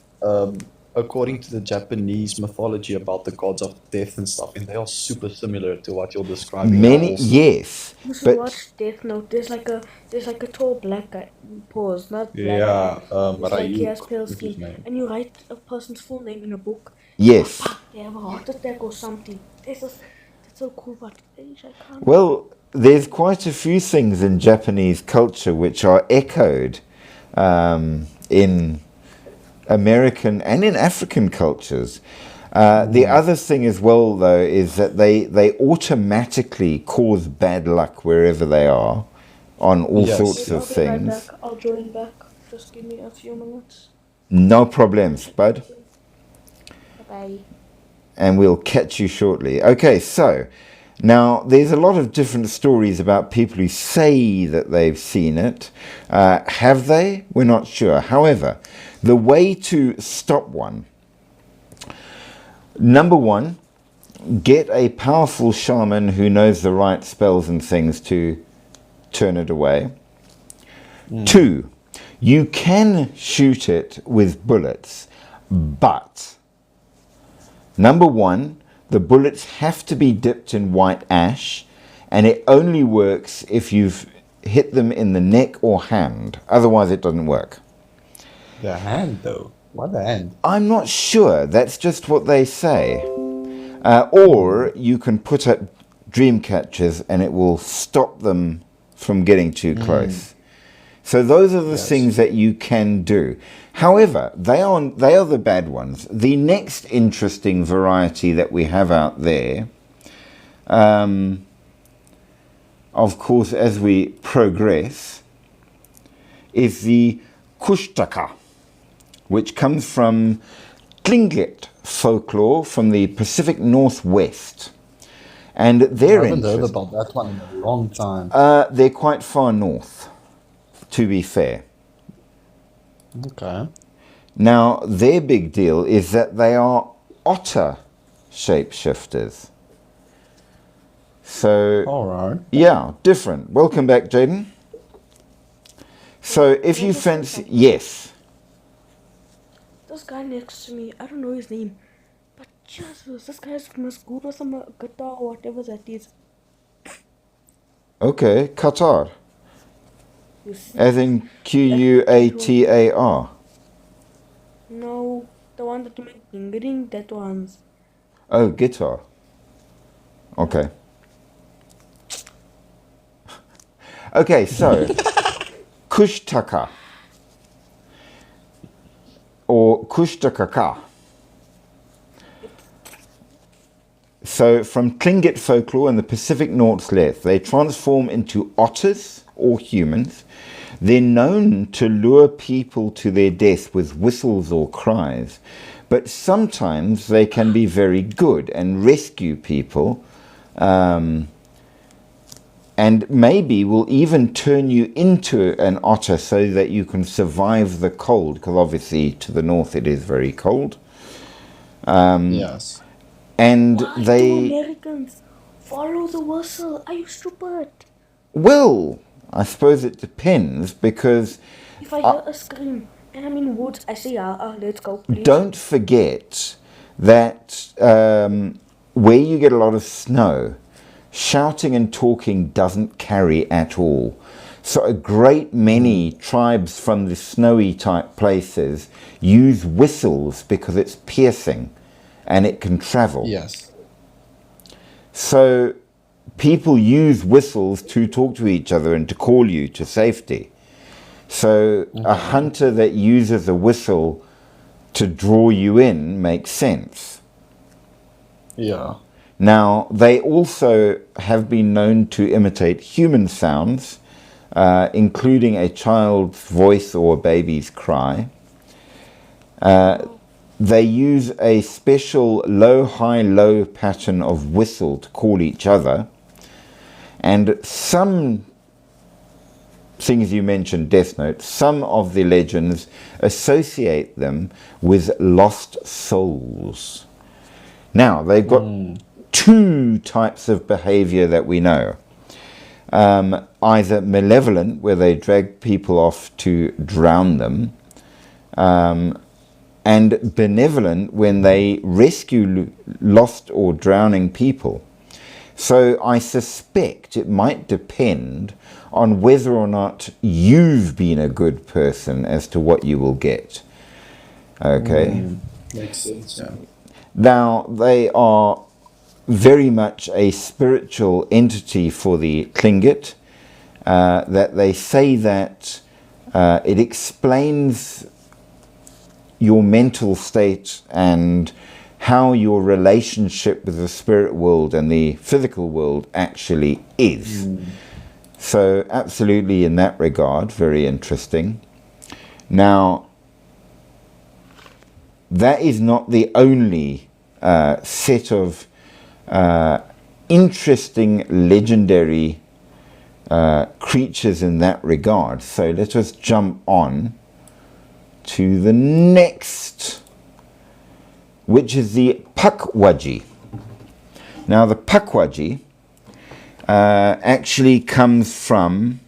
according to the Japanese mythology about the gods of death and stuff, and they are super similar to what you're describing now Many, also. yes, You should but watch Death Note. There's like a tall black guy. Pause, not black guy. Yeah, It's like he has Ryuk pale is his skin, name. and you write a person's full name in a book. yes. They have a heart attack or something. That's so cool, but I can't. Well, there's quite a few things in Japanese culture which are echoed in American and in African cultures. The other thing as well, though, is that they automatically cause bad luck wherever they are on all Yes. sorts I'll of be right things. back. I'll join back. Just give me a few minutes. No problems, bud. Bye. And we'll catch you shortly. Okay, so now there's a lot of different stories about people who say that they've seen it. Have they? We're not sure. However, the way to stop one, number one, get a powerful shaman who knows the right spells and things to turn it away. Two, you can shoot it with bullets, but number one, the bullets have to be dipped in white ash, and it only works if you've hit them in the neck or hand. Otherwise, it doesn't work. The hand, though. What the hand? I'm not sure. That's just what they say. Or you can put up dream catchers, and it will stop them from getting too close. So those are the things that you can do. However, they are the bad ones. The next interesting variety that we have out there, of course, as we progress, is the Kushtaka, which comes from Tlingit folklore from the Pacific Northwest. And I they're haven't heard interesting. about that one in a long time. They're quite far north, to be fair. Okay. Now, their big deal is that they are otter shapeshifters. So, All right. yeah, different. Welcome back, Jaden. So, if you fancy, yes, This guy next to me, I don't know his name, but Jesus, this guy's must good or some guitar or whatever that is. okay, Qatar, You see? as in Quatar. No, the one that you make ring, that one's. Oh, guitar. Okay. Okay, so Kushtaka or Kushtakaka. So from Tlingit folklore in the Pacific Northwest, they transform into otters or humans. They're known to lure people to their death with whistles or cries, but sometimes they can be very good and rescue people, and maybe will even turn you into an otter so that you can survive the cold, because obviously to the north it is very cold. Yes. And Why do they, Americans follow the whistle? Are you stupid? well, I suppose it depends, because If I hear a scream and I'm in woods, I say, let's go, please. don't forget that where you get a lot of snow, shouting and talking doesn't carry at all. So a great many tribes from the snowy type places use whistles because it's piercing and it can travel. Yes. So people use whistles to talk to each other and to call you to safety. So a hunter that uses a whistle to draw you in makes sense. Yeah. Now, they also have been known to imitate human sounds, including a child's voice or a baby's cry. They use a special low, high, low pattern of whistle to call each other. And some things you mentioned, Death Note, some of the legends associate them with lost souls. Now, they've got two types of behavior that we know. Either malevolent, where they drag people off to drown them, and benevolent, when they rescue lost or drowning people. So I suspect it might depend on whether or not you've been a good person as to what you will get. Okay? Makes sense, yeah. Now, they are very much a spiritual entity for the Tlingit, that they say that it explains your mental state and how your relationship with the spirit world and the physical world actually is. So absolutely in that regard, very interesting. Now, that is not the only set of interesting legendary creatures in that regard. So let us jump on to the next, which is the Pukwudgie. Now the Pukwudgie actually comes from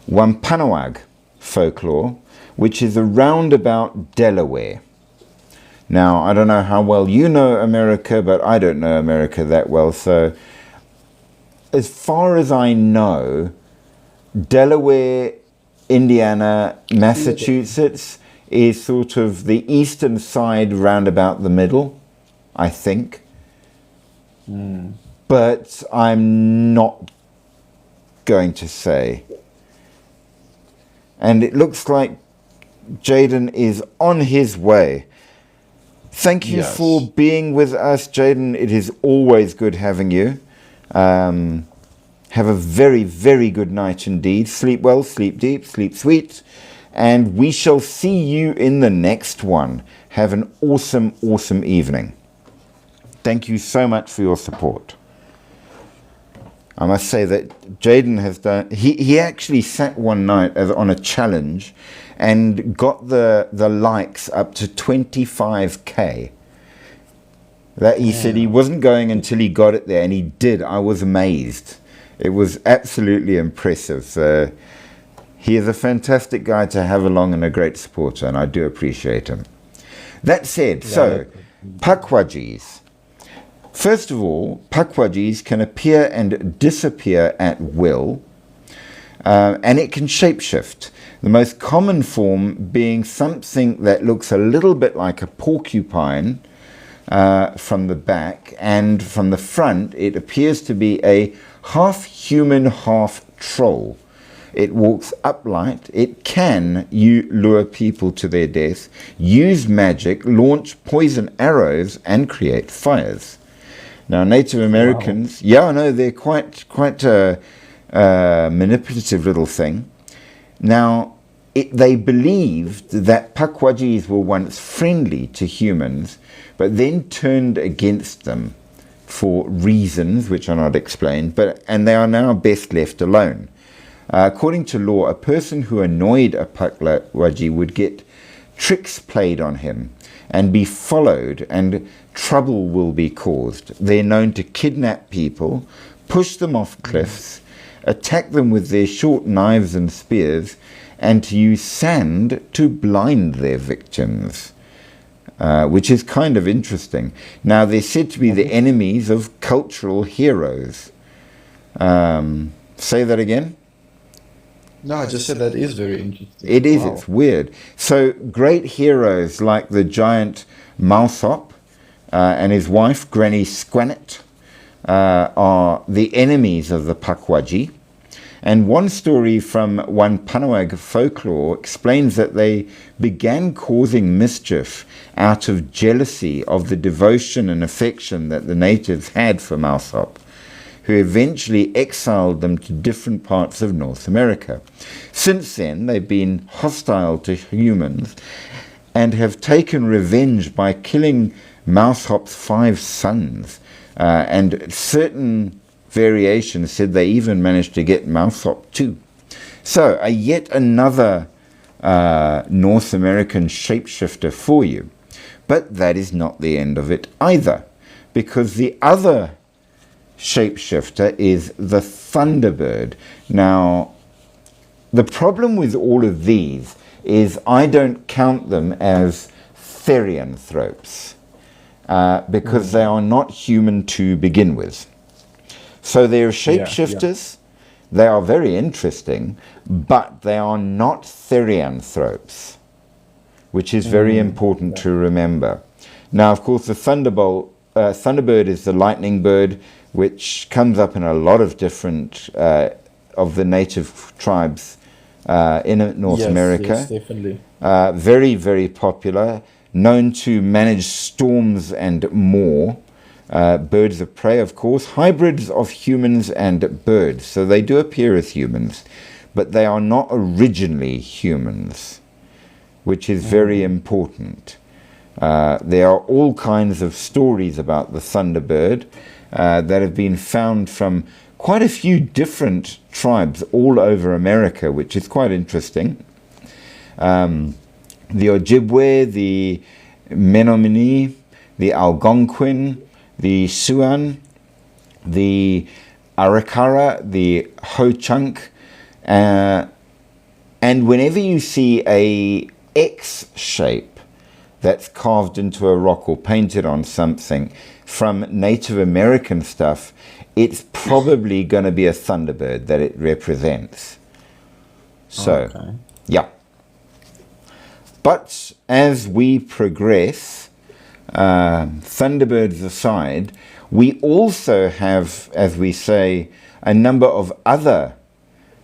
Wampanoag folklore, which is around about Delaware. Now, I don't know how well you know America, but I don't know America that well. So as far as I know, Delaware, Indiana, Massachusetts is sort of the eastern side round about the middle, I think. But I'm not going to say. And it looks like Jaden is on his way. Thank you for being with us, Jaden. It is always good having you. Have a very, very good night indeed. Sleep well, sleep deep, sleep sweet. And we shall see you in the next one. Have an awesome, awesome evening. Thank you so much for your support. I must say that Jaden has done... He actually sat one night on a challenge and got the likes up to 25k. That he said he wasn't going until he got it there, and he did. I was amazed. It was absolutely impressive. He is a fantastic guy to have along and a great supporter, and I do appreciate him. That said, so, Pukwudgies. First of all, Pukwudgies can appear and disappear at will, and it can shapeshift. The most common form being something that looks a little bit like a porcupine from the back, and from the front it appears to be a half human, half troll. It walks upright. It can lure people to their death, use magic, launch poison arrows, and create fires. Now, Native Americans, they're quite a manipulative little thing. Now, they believed that Pukwudgies were once friendly to humans, but then turned against them for reasons which are not explained, and they are now best left alone. According to law, a person who annoyed a Pukwudgie would get tricks played on him and be followed, and trouble will be caused. They're known to kidnap people, push them off cliffs, attack them with their short knives and spears, and to use sand to blind their victims, which is kind of interesting. Now, they're said to be the enemies of cultural heroes. Say that again? No, I just said that is very interesting. It is, Wow. it's weird. So great heroes like the giant Mausop and his wife, Granny Squanet, are the enemies of the Pukwudgie. And one story from one Panawag folklore explains that they began causing mischief out of jealousy of the devotion and affection that the natives had for Mausop, who eventually exiled them to different parts of North America. Since then, they've been hostile to humans and have taken revenge by killing Mausop's 5 sons. And certain variations said they even managed to get Mausop too. So, yet another North American shapeshifter for you. But that is not the end of it either, because the other shapeshifter is the Thunderbird. Now, the problem with all of these is I don't count them as therianthropes, because they are not human to begin with. So they're shapeshifters, they are very interesting, but they are not therianthropes, which is very important to remember. Now, of course, the Thunderbird is the lightning bird, which comes up in a lot of different of the native tribes in North America. Yes, definitely. Very, very popular, known to manage storms and more. Birds of prey, of course, hybrids of humans and birds. So they do appear as humans, but they are not originally humans, which is very important. There are all kinds of stories about the Thunderbird that have been found from quite a few different tribes all over America, which is quite interesting. The Ojibwe, the Menominee, the Algonquin, the Siouan, the Arikara, the Ho-Chunk, and whenever you see a X shape that's carved into a rock or painted on something from Native American stuff, it's probably going to be a Thunderbird that it represents. So, yeah. But as we progress, Thunderbirds aside, we also have, as we say, a number of other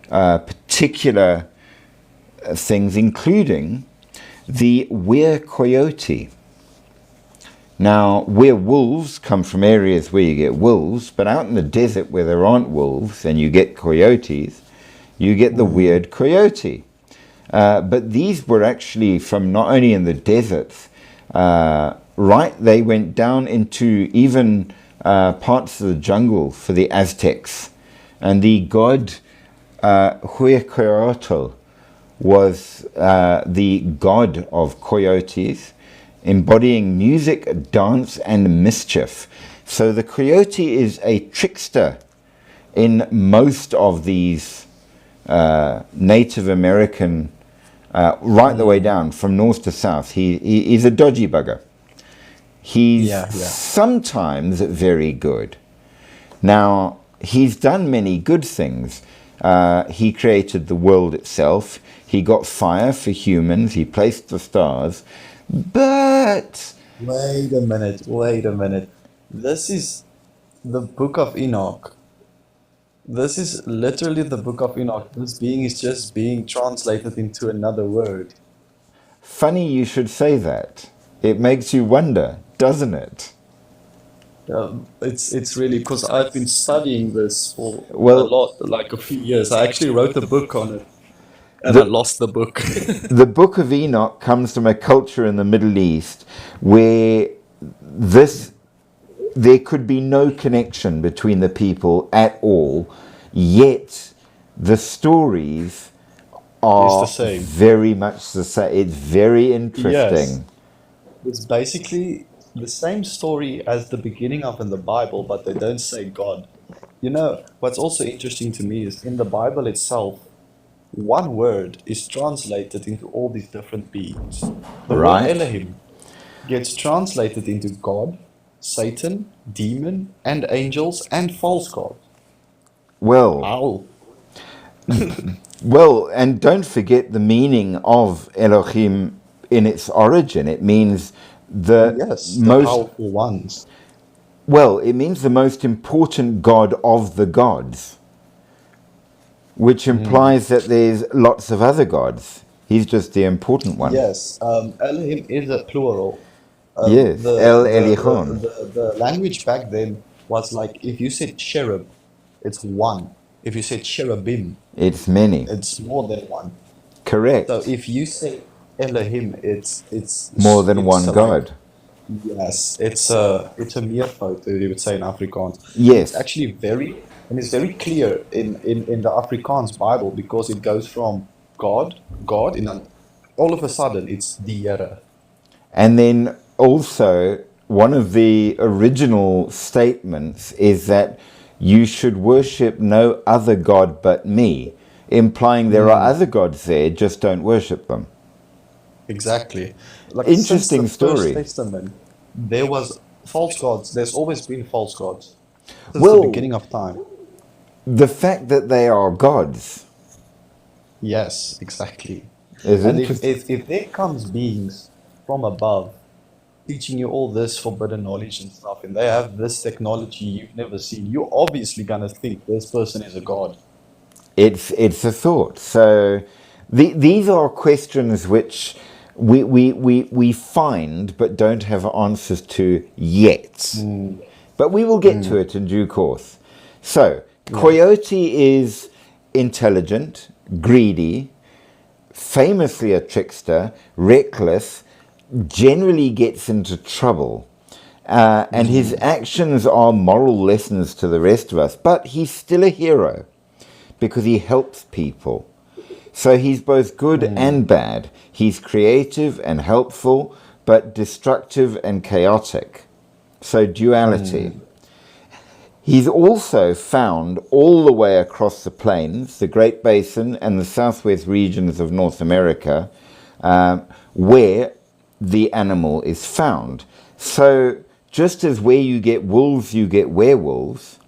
particular things, including the were-coyote. Now, were-wolves come from areas where you get wolves, but out in the desert where there aren't wolves and you get coyotes, you get the weird coyote. But these were actually from not only in the deserts, they went down into even parts of the jungle for the Aztecs. And the god Huecoyotl was the god of coyotes, embodying music, dance, and mischief. So the coyote is a trickster in most of these Native American, right the way down from north to south. He's a dodgy bugger. He's sometimes very good. Now, he's done many good things. He created the world itself. He got fire for humans. He placed the stars. But... Wait a minute. This is the Book of Enoch. This is literally the Book of Enoch. This being is just being translated into another word. Funny you should say that. It makes you wonder, doesn't it? It's really, because I've been studying this for a lot, like a few years. I actually wrote a book on it, and I lost the book. The Book of Enoch comes from a culture in the Middle East where there could be no connection between the people at all, yet the stories are very much the same. It's very interesting. Yes. It's basically the same story as the beginning of in the Bible, but they don't say God. You know, what's also interesting to me is in the Bible itself, one word is translated into all these different beings. The word Elohim gets translated into God, Satan, demon, and angels, and false gods. Well, and don't forget the meaning of Elohim in its origin. It means the most powerful ones. Well, it means the most important god of the gods. which implies that there's lots of other gods. He's just the important one. Yes, Elohim is a plural. Yes, El Elichon. The language back then was like if you said cherub, it's one. If you said cherubim, It's many. it's more than one. Correct. So if you say Elohim, it's More than one like, god. yes, it's a meervoud, you would say in Afrikaans. Yes. It's actually it's very clear in the Afrikaans Bible because it goes from God, and then all of a sudden it's die Here. And then also, one of the original statements is that you should worship no other god but me, implying there are other gods there, just don't worship them. Exactly. Like Interesting since the story. First Testament, there was false gods. There's always been false gods since Well- the beginning of time. The fact that they are gods Yes, exactly. is And interesting. if there comes beings from above teaching you all this forbidden knowledge and stuff, and they have this technology you've never seen, you're obviously gonna think this person is a god. It's a thought. So these are questions which we find but don't have answers to yet. But we will get to it in due course. So Coyote is intelligent, greedy, famously a trickster, reckless, generally gets into trouble. And his actions are moral lessons to the rest of us. But he's still a hero because he helps people. So he's both good and bad. He's creative and helpful, but destructive and chaotic. So duality. He's also found all the way across the plains, the Great Basin and the southwest regions of North America, where the animal is found. So just as where you get wolves, you get werewolves,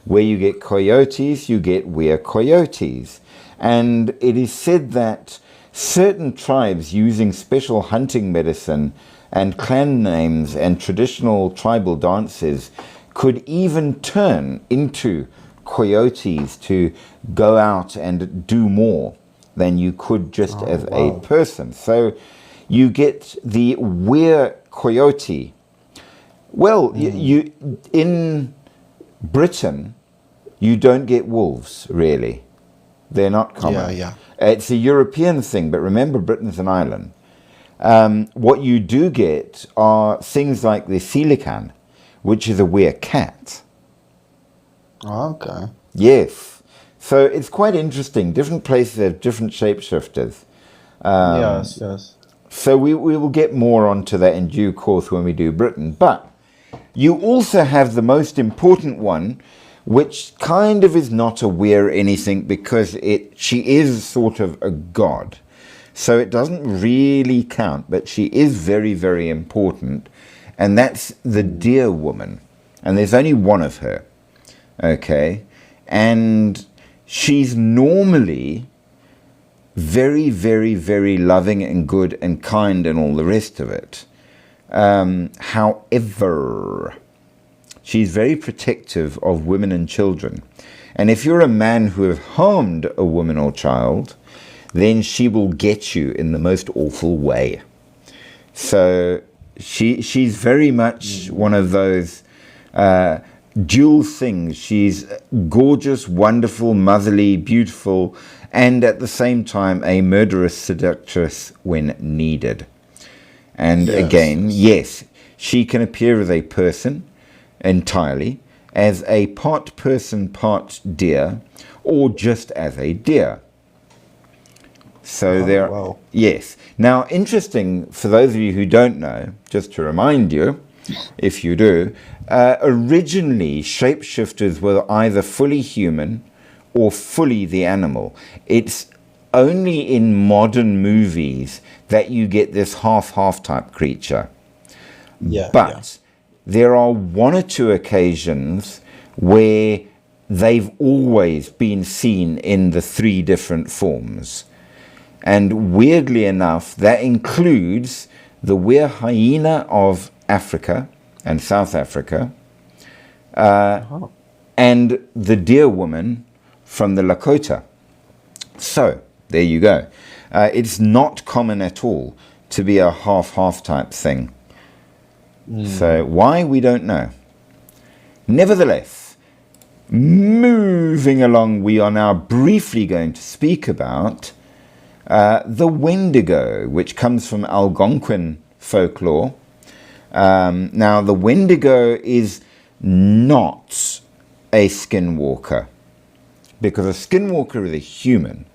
where you get coyotes, you get were-coyotes. And it is said that certain tribes using special hunting medicine and clan names and traditional tribal dances could even turn into coyotes to go out and do more than you could just as a person. So you get the were-coyote. Well, you in Britain, you don't get wolves, really. They're not common. Yeah. It's a European thing, but remember Britain's an island. What you do get are things like the Silican, which is a were-cat. Okay. Yes. So it's quite interesting. Different places have different shapeshifters. Yes. So we will get more onto that in due course when we do Britain. But you also have the most important one, which kind of is not a were anything because she is sort of a god. So it doesn't really count, but she is very, very important. And that's the deer woman. And there's only one of her. Okay? And she's normally very, very, very loving and good and kind and all the rest of it. However, she's very protective of women and children. And if you're a man who have harmed a woman or child, then she will get you in the most awful way. So she's very much one of those dual things. She's gorgeous, wonderful, motherly, beautiful, and at the same time a murderous seductress when needed. And again, yes, she can appear as a person entirely, as a part person, part deer, or just as a deer. So wow. Yes. Now, interesting, for those of you who don't know, just to remind you, if you do, originally shapeshifters were either fully human or fully the animal. It's only in modern movies that you get this half-half type creature. But there are one or two occasions where they've always been seen in the three different forms. And weirdly enough, that includes the were hyena of Africa and South Africa, and the deer woman from the Lakota So, there you go. It's not common at all to be a half-half type thing. So, why, we don't know. Nevertheless, moving along, we are now briefly going to speak about the Wendigo, which comes from Algonquin folklore. Now, the Wendigo is not a skinwalker, because a skinwalker is a human.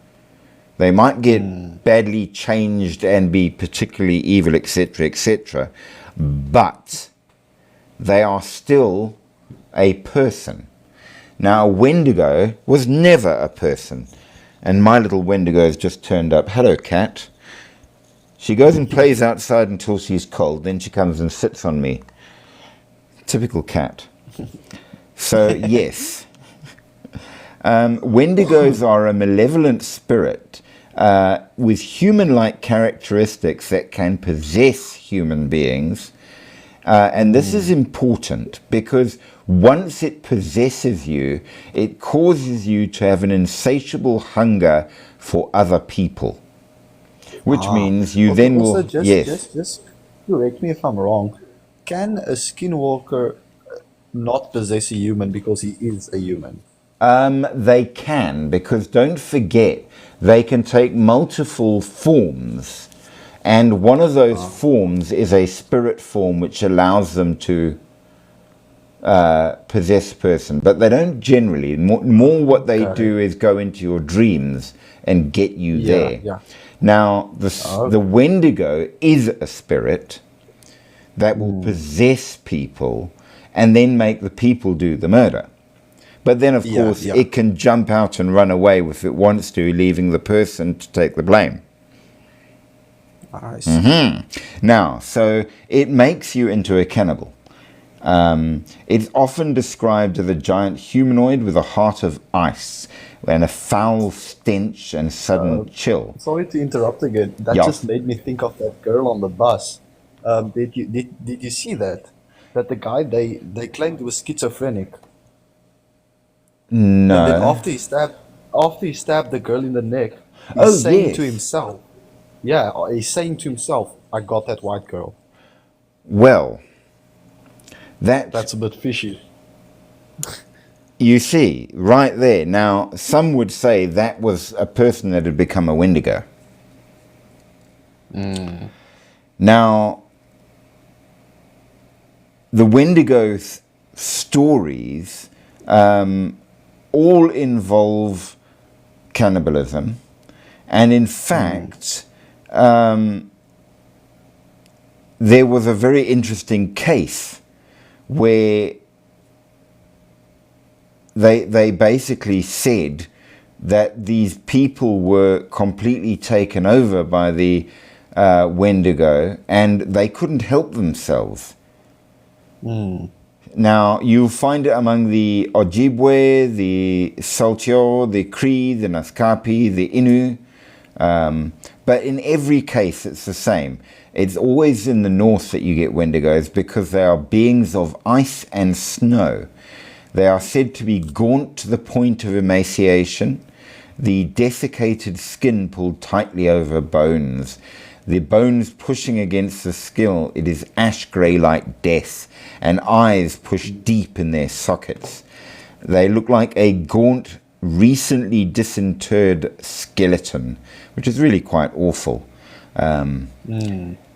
They might get badly changed and be particularly evil, etc., etc., but they are still a person. Now, a Wendigo was never a person. And my little Wendigo has just turned up. Hello, cat. She goes and plays outside until she's cold. Then she comes and sits on me. Typical cat. So, yes. Wendigos are a malevolent spirit with human-like characteristics that can possess human beings. And this is important because once it possesses you, it causes you to have an insatiable hunger for other people. Which means you Okay, then also, will... Yes. just correct me if I'm wrong. Can a skinwalker not possess a human because he is a human? They can, because don't forget, they can take multiple forms. And one of those forms is a spirit form which allows them to possess a person. But they don't generally. More what they do is go into your dreams and get you there. Yeah. Now, the Wendigo is a spirit that will possess people and then make the people do the murder. But then, of course, it can jump out and run away if it wants to, leaving the person to take the blame. I see. Now, so it makes you into a cannibal. It's often described as a giant humanoid with a heart of ice and a foul stench and sudden chill. Sorry to interrupt again. That just made me think of that girl on the bus. Did you see that? That the guy they claimed was schizophrenic. No. And then after he stabbed the girl in the neck, he's saying to himself, he's saying to himself, "I got that white girl." Well, that's a bit fishy. You see, right there. Now, some would say that was a person that had become a Wendigo. Now, the Wendigo stories all involve cannibalism, and in fact, there was a very interesting case where they basically said that these people were completely taken over by the Wendigo and they couldn't help themselves. Now, you'll find it among the Ojibwe, the Saltio, the Cree, the Naskapi, the Innu. But in every case, it's the same. It's always in the north that you get Wendigos because they are beings of ice and snow. They are said to be gaunt to the point of emaciation, the desiccated skin pulled tightly over bones, the bones pushing against the skin. It is ash grey like death, and eyes pushed deep in their sockets. They look like a gaunt, recently disinterred skeleton, which is really quite awful.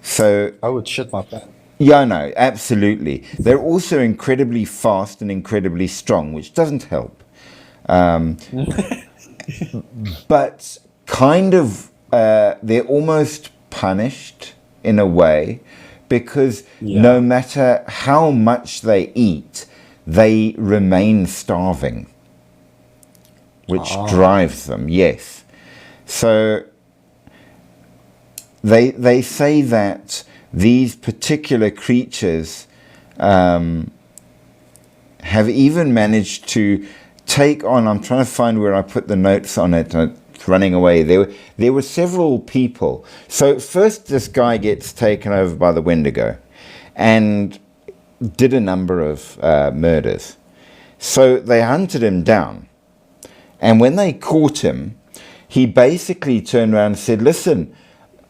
So I would shit my pants. Yeah, no, absolutely. They're also incredibly fast and incredibly strong, which doesn't help. But kind of, they're almost punished in a way because no matter how much they eat, they remain starving, which drives them, yes. So they say that these particular creatures have even managed to take on, I'm trying to find where I put the notes on it, it's running away. There were several people. So first this guy gets taken over by the Wendigo and did a number of murders. So they hunted him down. And when they caught him, he basically turned around and said, listen,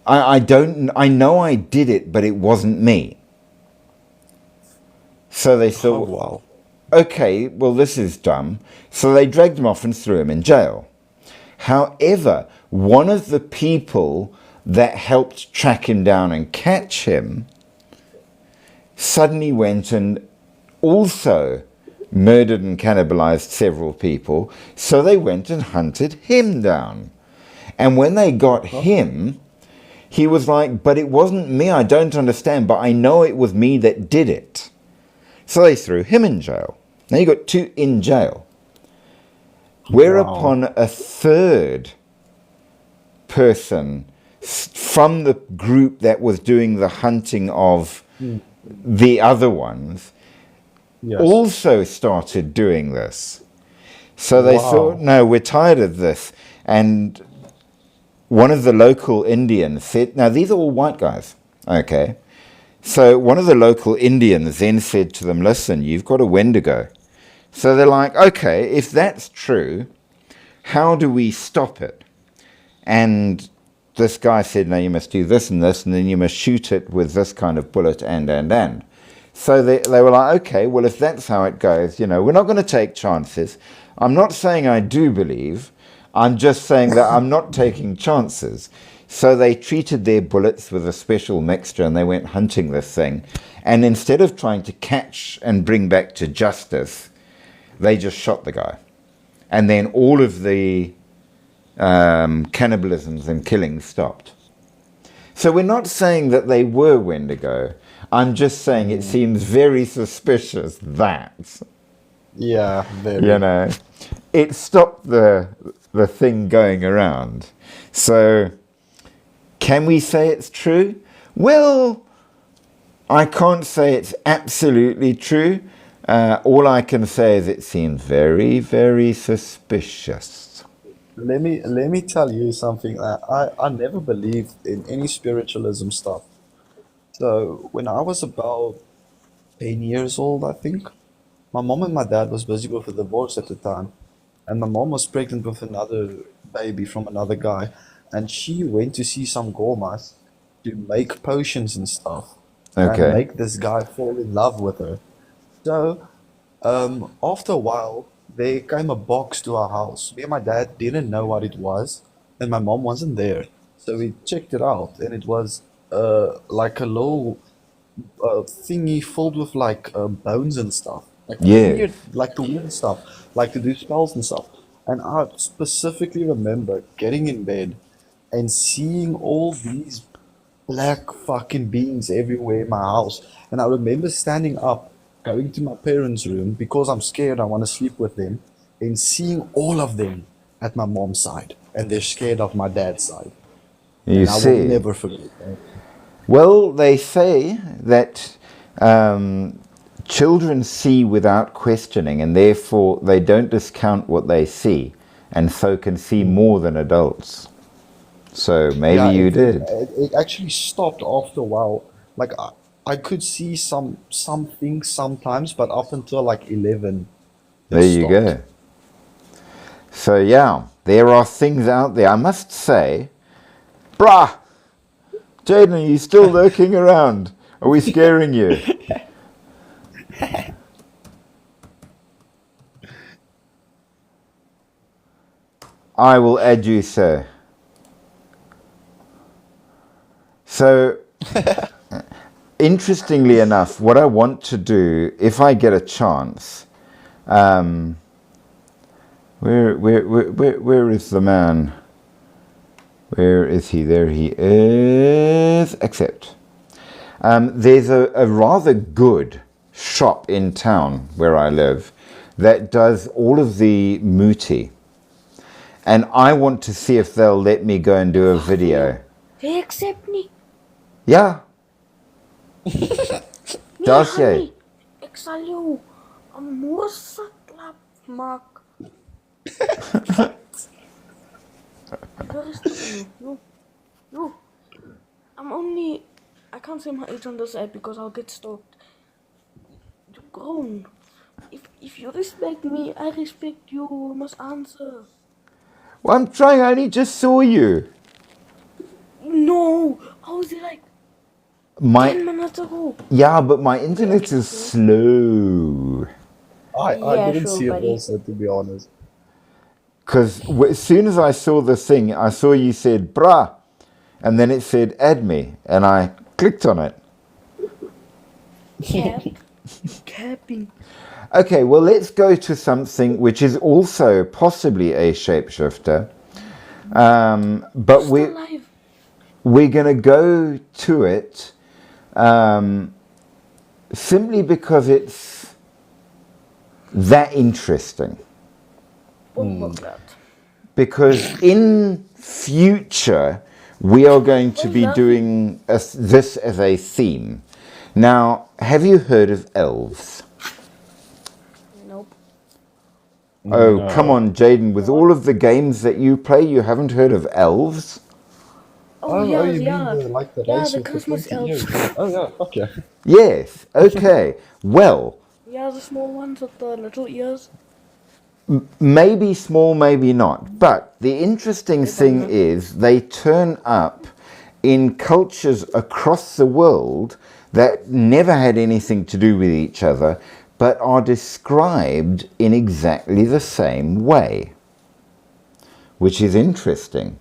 I know I did it, but it wasn't me. So they Oh, thought, wow. okay, well, this is dumb. So they dragged him off and threw him in jail. However, one of the people that helped track him down and catch him suddenly went and also murdered and cannibalized several people. So they went and hunted him down. And when they got him, he was like, but it wasn't me, I don't understand, but I know it was me that did it. So they threw him in jail. Now you got two in jail. Whereupon a third person from the group that was doing the hunting of the other ones Yes. also started doing this. So they Wow. thought, no, we're tired of this. And one of the local Indians said, now these are all white guys, okay? So one of the local Indians then said to them, listen, you've got a Wendigo. So they're like, okay, if that's true, how do we stop it? And this guy said, no, you must do this, and then you must shoot it with this kind of bullet, and. So they were like, okay, well, if that's how it goes, we're not going to take chances. I'm not saying I do believe. I'm just saying that I'm not taking chances. So they treated their bullets with a special mixture and they went hunting this thing. And instead of trying to catch and bring back to justice, they just shot the guy. And then all of the cannibalisms and killings stopped. So we're not saying that they were Wendigo. I'm just saying it seems very suspicious that, Yeah, very. it stopped the thing going around. So can we say it's true? Well, I can't say it's absolutely true. All I can say is it seems very, very suspicious. Let me tell you something. I never believed in any spiritualism stuff. So when I was about 10 years old, I think, my mom and my dad was busy with a divorce at the time, and my mom was pregnant with another baby from another guy, and she went to see some gourmets to make potions and stuff, and Okay. make this guy fall in love with her. So, after a while, there came a box to our house. Me and my dad didn't know what it was, and my mom wasn't there. So we checked it out, and it was like a little thingy filled with like bones and stuff, like Yeah. weird, like the weird stuff, like to do spells and stuff. And I specifically remember getting in bed and seeing all these black fucking beings everywhere in my house. And I remember standing up, going to my parents' room because I'm scared, I want to sleep with them, and seeing all of them at my mom's side, and they're scared of my dad's side. You And I will see. never forget that. Well, they say that children see without questioning, and therefore they don't discount what they see, and so can see more than adults. So maybe Yeah, you did. it actually stopped after a while. Like I could see some things sometimes, but up until like 11, it There you stopped. go. So yeah, there are things out there. I must say, brah, Jaden, are you still lurking around? Are we scaring you? I will add you, sir. So, interestingly enough, what I want to do, if I get a chance, where is the man? Where is he? There he is. Accept. There's a rather good shop in town where I live that does all of the muti. And I want to see if they'll let me go and do a video. They accept me. Ja, Nee, Daar's jy. honey. Ek sal jou 'n mosse klap maak. No. No. I can't say my age on this app because I'll get stalked. You're grown. If you respect me, I respect you. You must answer. Well, I'm trying. I only just saw you. No, I was there like 10 My minutes ago. yeah, but my internet is slow. I Yeah, didn't sure, see it buddy. also, to be honest. Because as soon as I saw the thing, I saw you said "brah," and then it said "add me," and I clicked on it. Cap. Capping. Okay, well, let's go to something which is also possibly a shapeshifter, but Still alive. we're going to go to it simply because it's that interesting. Oh my god. Because in future we are going to be doing this as a theme. Now, have you heard of elves? Nope. Oh, come on, Jaden. With all of the games that you play, you haven't heard of elves? Oh, yeah, you yeah. mean like the Yeah, race the with the Christmas pointy elves. ears? Oh yeah, okay. Yes. Okay. Well, Yeah, the small ones with the little ears. maybe small, maybe not. But the interesting thing is they turn up in cultures across the world that never had anything to do with each other, but are described in exactly the same way, which is interesting.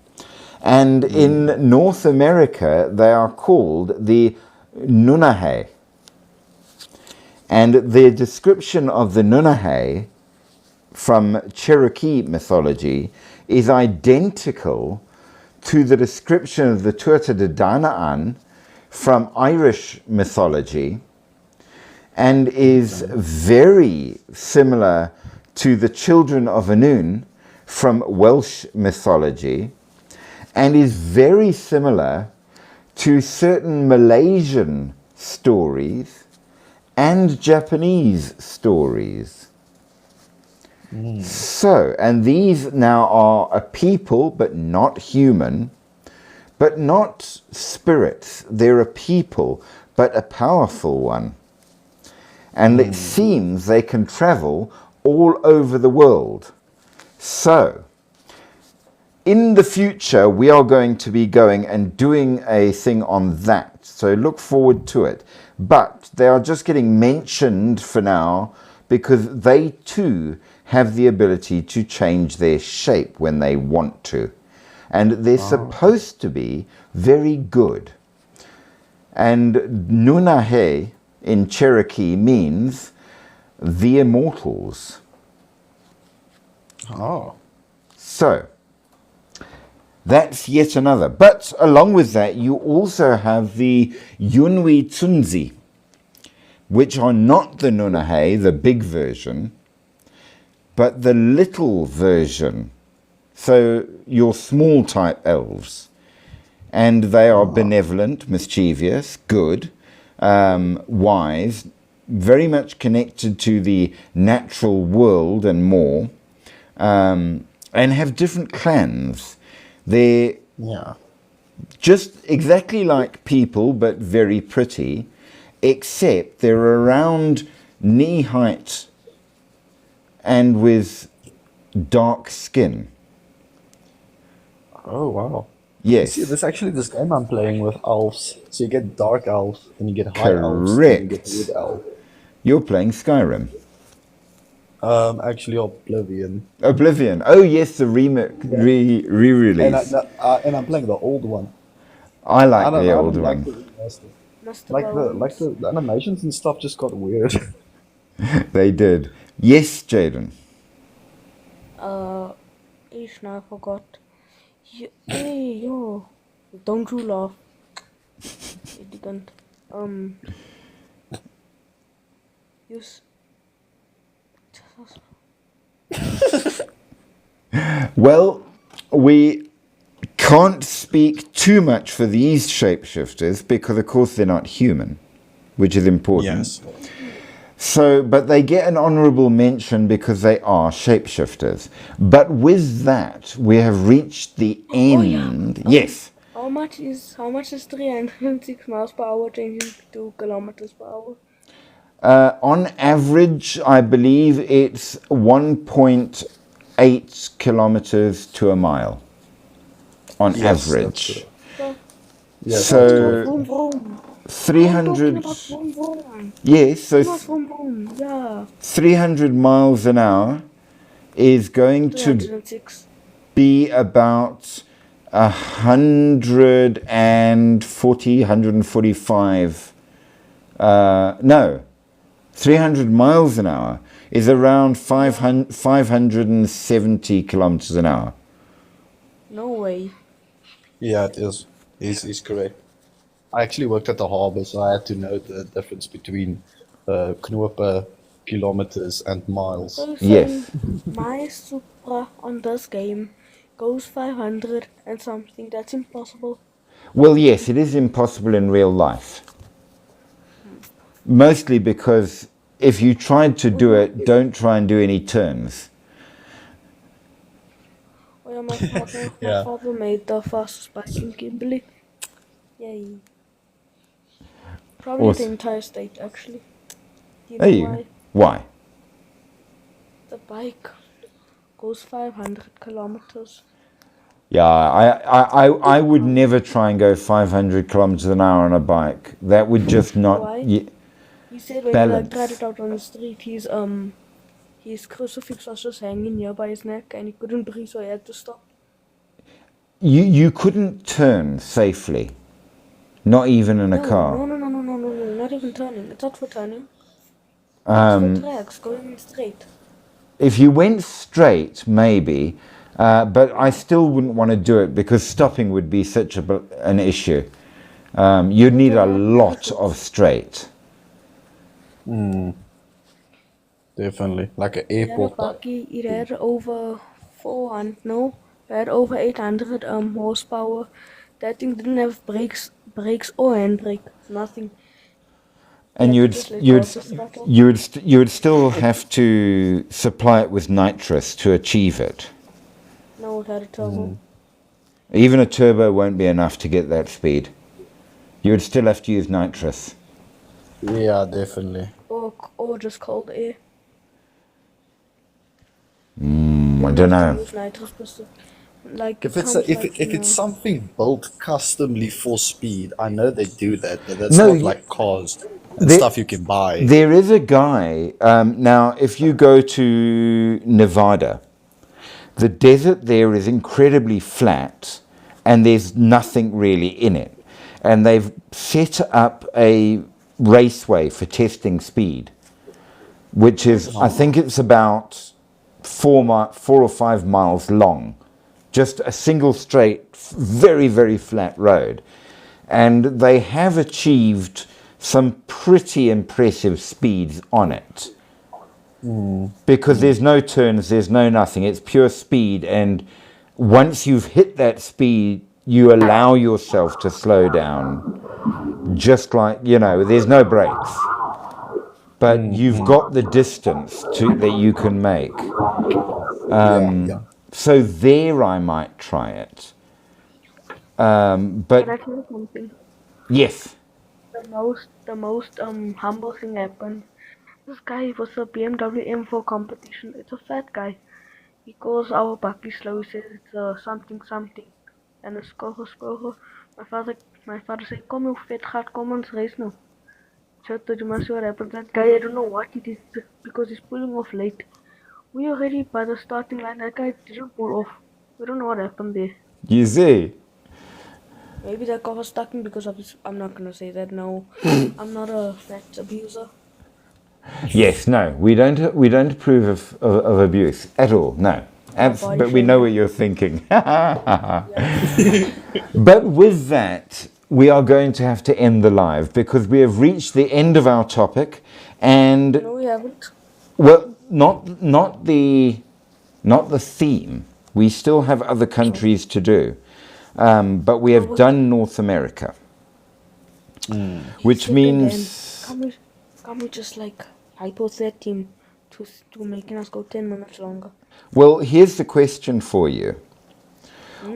And in North America, they are called the Nunahe. And the description of the Nunahe from Cherokee mythology is identical to the description of the Tuatha De Danann from Irish mythology, and is very similar to the children of Anun from Welsh mythology, and is very similar to certain Malaysian stories and Japanese stories. So, and these now are a people, but not human, but not spirits. They're a people, but a powerful one. And it seems they can travel all over the world. So, in the future, we are going to be going and doing a thing on that. So look forward to it. But they are just getting mentioned for now because they too have the ability to change their shape when they want to. And they're supposed to be very good. And Nunahe in Cherokee means the immortals. Oh. So, that's yet another. But along with that, you also have the Yunwi Tsunzi, which are not the Nunahe, the big version, but the little version. So your small type elves. And they are benevolent, mischievous, good, wise, very much connected to the natural world and more, and have different clans. They're just exactly like people, but very pretty, except they're around knee height and with dark skin. Oh wow. Yes. See, there's actually this game I'm playing with elves. So you get dark elves, and you get high elves, and you get Correct. wood elf. You're playing Skyrim. Actually Oblivion. Oblivion. Oh yes, the re-release. And I'm playing the old one. I like I don't the know, I old don't like one. the remaster. Mr. Like the animations and stuff just got weird. They did. Yes, Jaden. Ish, now I forgot. Hey, yo. Don't you laugh. Idiot. Use. Well, we can't speak too much for these shapeshifters because, of course, they're not human, which is important. So, but they get an honourable mention because they are shapeshifters. But with that, we have reached the end. Yes. How much is 306 miles per hour changing to kilometers per hour? On average, I believe it's 1.8 8 kilometers to a mile on Yes, that's average. true. Yes, So that's true. Vroom vroom. 300, Talking about vroom vroom. yes, so Not vroom vroom. Yeah. 300 miles an hour is going to 306. be about 145. No, 300 miles an hour is around 570 kilometers an hour. No way. Yeah, it is. He's correct. I actually worked at the harbor, so I had to know the difference between knopen, kilometers, and miles. So Yes. my Supra on this game goes 500 and something. That's impossible. Well, yes, it is impossible in real life. Mostly because if you tried to do it, don't try and do any turns. Oh yeah, my Yeah. father made the fastest bike in Kimberley. Yay. Probably Awesome. the entire state, actually. Do you There know you why? go. Why? The bike goes 500 kilometers. Yeah, I would never try and go 500 kilometers an hour on a bike. That would just not. Why? He said when Balance. he tried it out on the street, his crucifix was just hanging here by his neck and he couldn't breathe, so he had to stop. You couldn't turn safely, not even in a car. No, not even turning. It's not for turning. It's Um, for tracks, going straight. If you went straight, maybe, but I still wouldn't want to do it because stopping would be such an issue. You'd need a lot of straight. Definitely. Like an He had a airport type. buggy, it had over 400, no, it had over 800 horsepower. That thing didn't have brakes or handbrake, nothing. And Yeah, you'd just let you'd go of the throttle. you'd still have to supply it with nitrous to achieve it. No, it had a turbo. Even a turbo won't be enough to get that speed. You would still have to use nitrous. Yeah, definitely. Or just cold air. I don't know. Use nitrous pistol. Like If it it's comes if like, if it's something built customly for speed, I know they do that, but that's No, not you- like cars and There- stuff you can buy. There is a guy, now if you go to Nevada, the desert there is incredibly flat and there's nothing really in it. And they've set up a raceway for testing speed, which is, I think it's about 4 or 5 miles long. Just a single straight, very, very flat road. And they have achieved some pretty impressive speeds on it. Because there's no turns, there's no nothing, it's pure speed. And once you've hit that speed, you allow yourself to slow down. Just like, there's no brakes. But you've got the distance that you can make. Yeah. So there I might try it. Can But I tell you something? yes, The most humble thing happened. This guy was a BMW M4 competition. It's a fat guy. He calls our buggy slow. He says it's something. And a score. My father said, "Kom you vet gat, kom ons race now." So did you see what happened? That guy, I don't know what it is because he's pulling off late. We already by the starting line. That guy didn't pull off. We don't know what happened there. you see. Maybe that car was stuck in because of his. I'm not gonna say that. No, I'm not a fat abuser. Yes, no, we don't approve of abuse at all. No, body but we know shaming. what you're thinking. But with that, we are going to have to end the live because we have reached the end of our topic, and No, we haven't. well, not the theme. We still have other countries to do, but we have done North America, which Shit, means. then, can we just like hypo that team to making us go 10 minutes longer? Well, here's the question for you.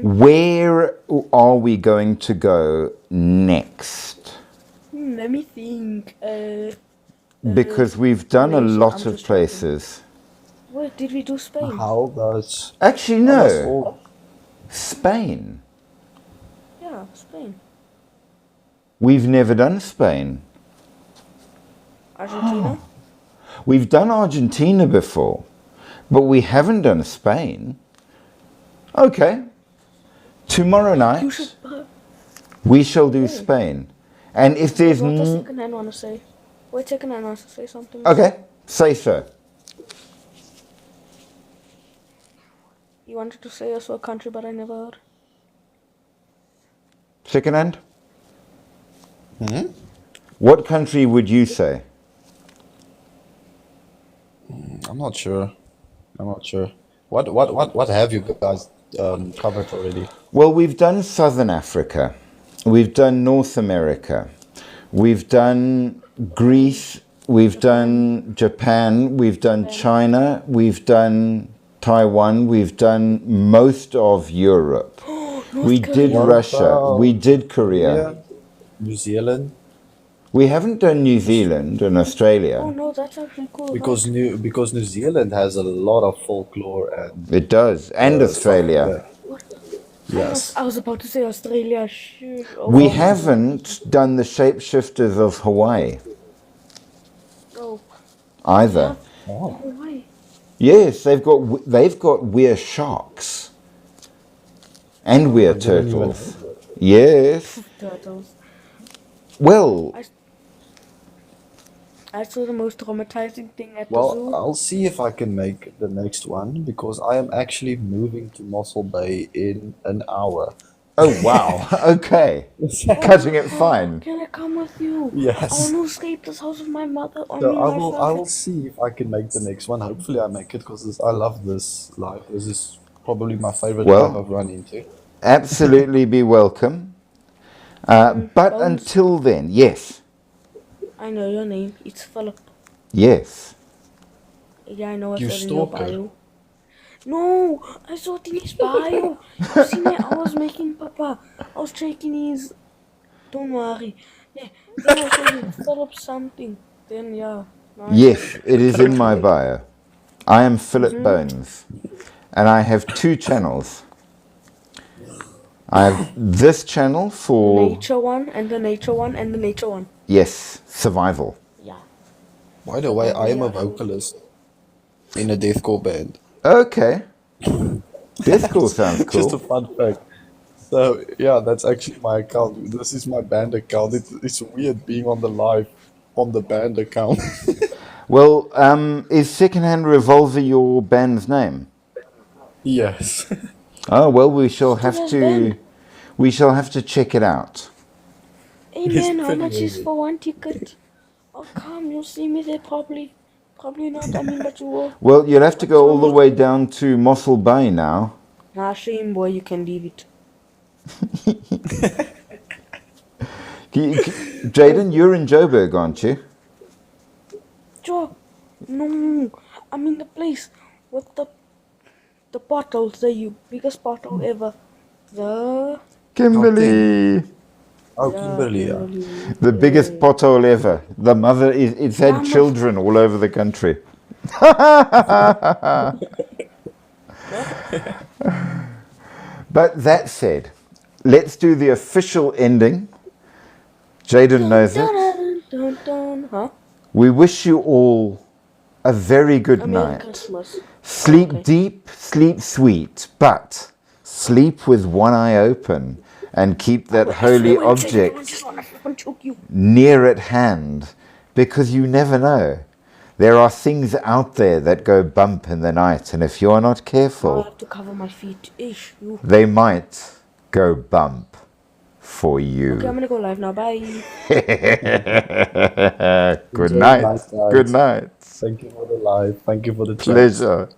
Where are we going to go next? Let me think. Because we've done a Malaysia, lot I'm of just places. Wait, did we do Spain? How does Actually, how does no. all Spain. Yeah, Spain. We've never done Spain. Argentina? We've done Argentina before, but we haven't done Spain. Okay. Tomorrow You night, should. we shall do Spain. And if there's... What does second hand want to say? Wait, second hand wants to say something. Okay, say so. You wanted to say also a country, but I never heard. Second hand? What country would you say? I'm not sure. I'm not sure. What have you guys covered already? Well, we've done Southern Africa. We've done North America. We've done Greece. We've done Japan. We've done China. We've done Taiwan. We've done most of Europe. We did Korea. Russia. We did Korea. Yeah. New Zealand. We haven't done New Zealand and Australia. Oh no, that's actually cool. Because New Zealand has a lot of folklore and It does. And Australia. yes. I was about to say Australia. Shoot. Oh, We wow. haven't done the shapeshifters of Hawaii Oh, either. why? Yes, they've got weir sharks and weir turtles. Yes. Turtles. Well, I saw the most traumatizing thing at the Well, zoo. I'll see if I can make the next one because I am actually moving to Mossel Bay in an hour. oh wow. Okay. Cutting it fine. Can I come with you? I Yes. want to escape this house with my mother. So I will see if I can make the next one. Hopefully I make it because I love this life. This is probably my favorite Well- life I've run into. Absolutely be welcome. But Bones. until then, yes. I know your name. It's Philip. Yes. Yeah, I know. I You said in your stalker. bio. No, I saw it in his bio. You see me? I was making Papa. I was checking his. Don't worry. Yeah, then I saw him, Philip something. Then yeah. No, I Yes, it is in my bio. I am Philip Bones. And I have 2 channels. I have this channel for, Nature one and the nature one and the nature one. yes, survival. Yeah. By the way, I am a vocalist in a deathcore band. Okay. Deathcore sounds Just a cool. fun fact. So yeah, that's actually my account. This is my band account. It's weird being on the live on the band account. Well, is Secondhand Revolver your band's name? Yes. Oh, well, we shall have Yes, to, Ben. we shall have to check it out. Hey It's man, how pretty much is amazing. for one ticket? Oh come, you'll see me there probably. Probably not. I mean, but you will. Well, you'll have to go all the way down to Mossel Bay now. Nah, shame boy, you can leave it. Jaden, you're in Joburg, aren't you? Joe, no, I'm in the place with the bottles, the biggest bottle ever. The Kimberly! Oh, Kimberly. Yeah. The biggest pothole ever. The mother, it's had Mama. children all over the country. But that said, let's do the official ending. Jaden knows it. dun, dun, huh? We wish you all a very good Merry night. Christmas. Sleep Okay. deep, sleep sweet, but sleep with one eye open and keep that holy object near at hand, because you never know. There are things out there that go bump in the night, and if you're not I careful, have to cover my feet. Ish, you. they might go bump for you. Okay, I'm gonna go live now. Bye. Good Enjoy night. the night, guys. Good night. Thank you for the live. Thank you for the chat. Pleasure.